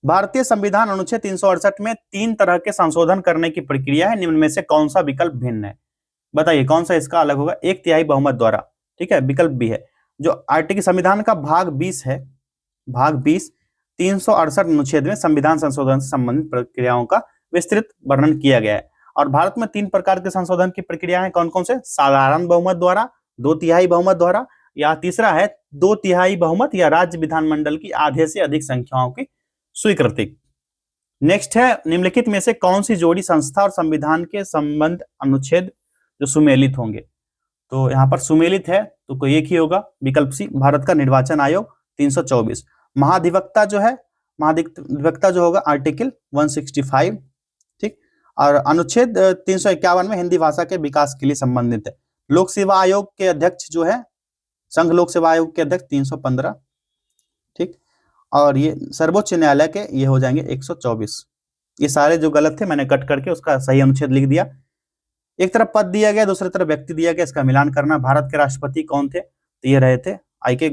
भारतीय संविधान अनुच्छेद 368 में 3 तरह के संशोधन करने की प्रक्रिया है, निम्न में से कौन सा विकल्प भिन्न है, बताइए कौन सा इसका अलग होगा। 1/3 बहुमत द्वारा, ठीक है, विकल्प बी है। जो आर्टिकल संविधान का भाग 20 है, भाग 20 368 अनुच्छेद में संविधान संशोधन से संबंधित प्रक्रियाओं का विस्तृत वर्णन किया गया है। और भारत में 3 प्रकार के संशोधन की प्रक्रिया है, कौन कौन से, साधारण बहुमत द्वारा, 2/3 बहुमत द्वारा, या तीसरा है 2/3 बहुमत या राज्य विधानमंडल की आधे से अधिक संख्याओं की स्वीकृति। नेक्स्ट है, निम्नलिखित में से कौन सी जोड़ी संस्था और संविधान के संबंध अनुच्छेद जो सुमेलित होंगे, तो यहाँ पर सुमेलित है तो कोई एक ही होगा, विकल्प सी, भारत का निर्वाचन आयोग 324। महाधिवक्ता जो है, महाधिवक्ता जो होगा आर्टिकल 165, ठीक। और अनुच्छेद 351 में हिंदी भाषा के विकास के लिए संबंधित है। लोक सेवा आयोग के अध्यक्ष जो है, संघ लोक सेवा आयोग के अध्यक्ष 315, ठीक। और ये सर्वोच्च न्यायालय के ये हो जाएंगे 124। ये सारे जो गलत थे मैंने कट करके उसका सही अनुच्छेद लिख दिया। एक तरफ पद दिया गया, दूसरी तरफ व्यक्ति दिया गया, इसका मिलान करना। भारत के राष्ट्रपति कौन थे, तो ये रहे थे आई.के.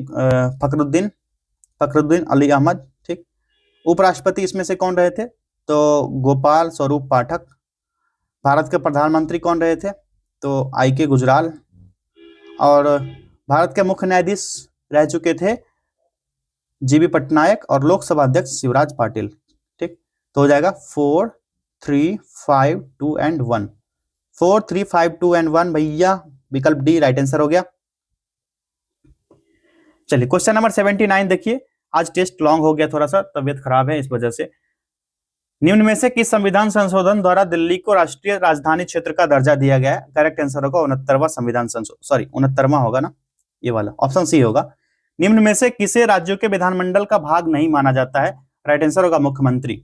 फखरुद्दीन अली अहमद, ठीक। उपराष्ट्रपति इसमें से कौन रहे थे, तो गोपाल स्वरूप पाठक। भारत के प्रधानमंत्री कौन रहे थे, तो आई.के. गुजराल। और भारत के मुख्य न्यायाधीश रह चुके थे जी.बी. पटनायक और लोकसभा अध्यक्ष शिवराज पाटिल, ठीक। तो हो जाएगा 4, 3, 5, 2 एंड 1। 4, 3, 5, 2 एंड 1 भैया, विकल्प डी राइट आंसर हो गया। चलिए क्वेश्चन नंबर 79 देखिए। आज टेस्ट लॉन्ग हो गया, थोड़ा सा तबियत खराब है इस वजह से। निम्न में से किस संविधान संशोधन द्वारा दिल्ली को राष्ट्रीय राजधानी क्षेत्र का दर्जा दिया गया है, करेक्ट आंसर होगा 69वां संविधान संशोधन, सॉरी 69वां होगा ना, ये वाला ऑप्शन सी होगा। निम्न में से किसे राज्यों के विधानमंडल का भाग नहीं माना जाता है, राइट आंसर होगा मुख्यमंत्री।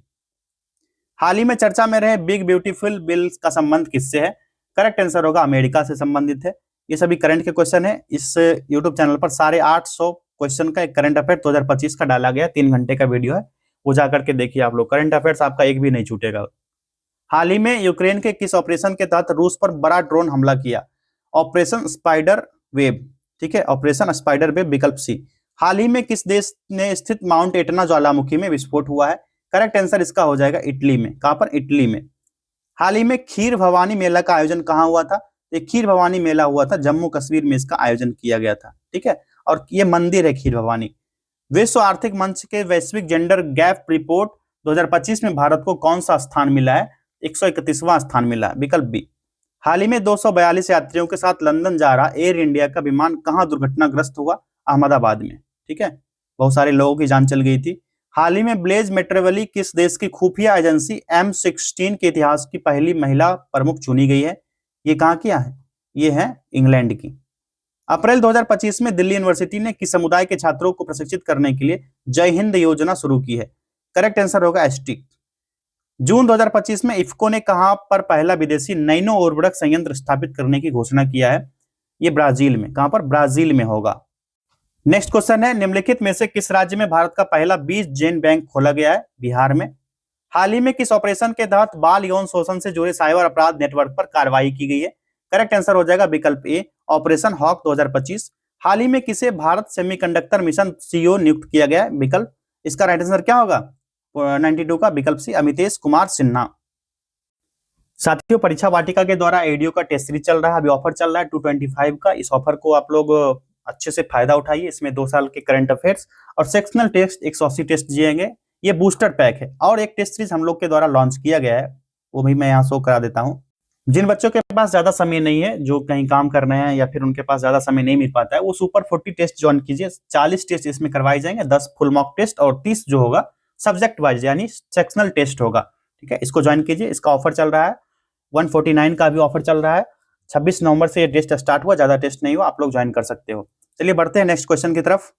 हाल ही में चर्चा में रहे बिग ब्यूटीफुल बिल का संबंध किससे है, करेक्ट आंसर होगा अमेरिका से संबंधित है। ये सभी करंट के क्वेश्चन है। इस यूट्यूब चैनल पर साढ़े 800 क्वेश्चन का एक करंट अफेयर 2025 का डाला गया, 3 घंटे का वीडियो है, वो जाकर के देखिए आप लोग, करंट अफेयर्स आपका एक भी नहीं छूटेगा। हाल ही में यूक्रेन के किस ऑपरेशन के तहत रूस पर बड़ा ड्रोन हमला किया, ऑपरेशन स्पाइडर वेब, ठीक है, ऑपरेशन स्पाइडर वेब, विकल्प सी। हाल ही में किस देश में स्थित माउंट एटना ज्वालामुखी में विस्फोट हुआ है, करेक्ट आंसर इसका हो जाएगा इटली में। कहां पर, इटली में। हाल ही में खीर भवानी मेला का आयोजन कहां हुआ था, एक खीर भवानी मेला हुआ था जम्मू कश्मीर में, इसका आयोजन किया गया था, ठीक है। और ये मंदिर है खीर भवानी। विश्व आर्थिक मंच के वैश्विक जेंडर गैप रिपोर्ट 2025 में भारत को कौन सा स्थान मिला है, 131वां स्थान मिला है, विकल्प बी। हाल ही में 242 यात्रियों के साथ लंदन जा रहा एयर इंडिया का विमान कहां दुर्घटनाग्रस्त हुआ, अहमदाबाद में, ठीक है। बहुत सारे लोगों की जान चल गई थी। हाल ही में ब्लेज मेट्रेवली किस देश की खुफिया एजेंसी M16 के इतिहास की पहली महिला प्रमुख चुनी गई है, ये कहां की है, ये है इंग्लैंड की। अप्रैल 2025 में दिल्ली यूनिवर्सिटी ने किस समुदाय के छात्रों को प्रशिक्षित करने के लिए जय हिंद योजना शुरू की है, करेक्ट आंसर होगा एसटी। जून 2025 में इफ्को ने कहां पर पहला विदेशी नैनो उर्वरक संयंत्र स्थापित करने की घोषणा किया है, ये ब्राजील में। कहां पर, ब्राजील में होगा। नेक्स्ट क्वेश्चन है, निम्नलिखित में से किस राज्य में भारत का पहला 20 जेन बैंक खोला गया है, बिहार में। हाल ही में किस ऑपरेशन के तहत बाल यौन शोषण से जुड़े साइबर अपराध नेटवर्क पर कार्रवाई की गई है, करेक्ट आंसर हो जाएगा विकल्प ए ऑपरेशन हॉक 2025। हाल ही में किसे भारत सेमीकंडक्टर मिशन सीईओ नियुक्त किया गया है? विकल्प, इसका राइट आंसर क्या होगा 92 का विकल्प सी अमितेश कुमार सिन्हा। साथियों, परीक्षा वाटिका के द्वारा एडीओ का टेस्ट सीरीज चल रहा है, अभी ऑफर चल रहा है 225 का। इस ऑफर को आप लोग अच्छे से फायदा उठाइए। इसमें 2 साल के करंट अफेयर्स और सेक्शनल टेस्ट 180 टेस्ट दिएंगे। ये बूस्टर पैक है और एक टेस्ट सीरीज हम लोग के द्वारा लॉन्च किया गया है, वो भी मैं यहाँ शो करा देता हूँ। जिन बच्चों के पास ज्यादा समय नहीं है, जो कहीं काम कर रहे हैं या फिर उनके पास ज्यादा समय नहीं मिल पाता है, वो सुपर 40 टेस्ट ज्वाइन कीजिए। 40 टेस्ट इसमें करवाए जाएंगे, 10 फुल मॉक टेस्ट और 30 जो होगा सब्जेक्ट वाइज यानी सेक्शनल टेस्ट होगा। ठीक है, इसको ज्वाइन कीजिए। इसका ऑफर चल रहा है 149 का भी ऑफर चल रहा है। 26 नवंबर से ये टेस्ट स्टार्ट हुआ, ज्यादा टेस्ट नहीं हुआ, आप लोग ज्वाइन कर सकते हो। चलिए बढ़ते हैं नेक्स्ट क्वेश्चन की तरफ।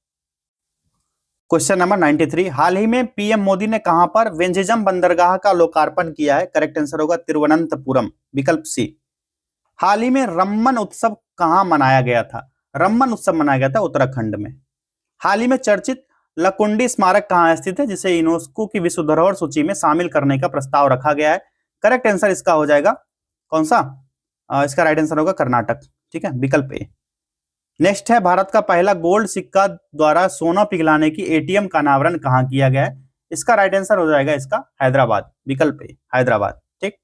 क्वेश्चन नंबर 93, हाल ही में पीएम मोदी ने कहां पर वेंजिजम बंदरगाह का लोकार्पण किया है? करेक्ट आंसर होगा तिरुवनंतपुरम, विकल्प सी। हाल ही में रम्मन उत्सव कहां मनाया गया था? रम्मन उत्सव मनाया गया था उत्तराखंड में। हाल ही में चर्चित लकुंडी स्मारक कहां स्थित है, जिसे यूनेस्को की विश्व धरोहर सूची में शामिल करने का प्रस्ताव रखा गया है? करेक्ट आंसर इसका हो जाएगा कौन सा? इसका राइट आंसर होगा कर्नाटक। ठीक है, विकल्प ए। नेक्स्ट है, भारत का पहला गोल्ड सिक्का द्वारा सोना पिघलाने की एटीएम का अनावरण कहां किया गया है? इसका राइट आंसर हो जाएगा इसका हैदराबाद, विकल्प ए हैदराबाद। ठीक,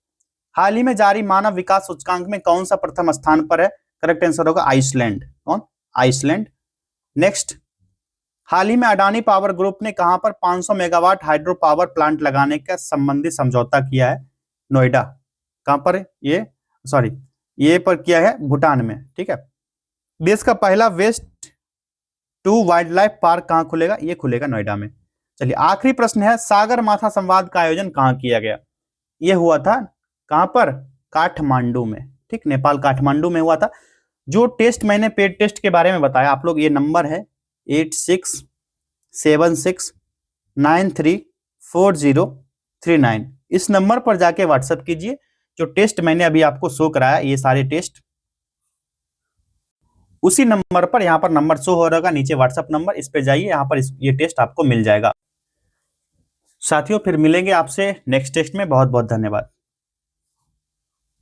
हाल ही में जारी मानव विकास सूचकांक में कौन सा प्रथम स्थान पर है? करेक्ट आंसर होगा आइसलैंड। कौन? आइसलैंड। नेक्स्ट, हाल ही में अडानी पावर ग्रुप ने कहां पर 500 मेगावाट हाइड्रो पावर प्लांट लगाने का संबंधी समझौता किया है? नोएडा। कहां पर? ये पर किया है भूटान में। ठीक है, देश का पहला waste to wildlife park कहां खुलेगा? ये खुलेगा नोएडा में। चलिए आखिरी प्रश्न है, सागर माथा संवाद का आयोजन कहां किया गया? ये हुआ था कहां पर? काठमांडू में। ठीक, नेपाल काठमांडू में हुआ था। जो टेस्ट मैंने पेड टेस्ट के बारे में बताया, आप लोग ये नंबर है 8676934039, इस नंबर पर जाके व्हाट्सएप कीजिए। जो टेस्ट मैंने अभी आपको शो कराया, ये सारे टेस्ट उसी नंबर पर, यहाँ पर नंबर शो हो रहेगा नीचे व्हाट्सएप नंबर, इस पे जाइए, यहाँ पर ये टेस्ट आपको मिल जाएगा। साथियों, फिर मिलेंगे आपसे नेक्स्ट टेस्ट में। बहुत बहुत धन्यवाद।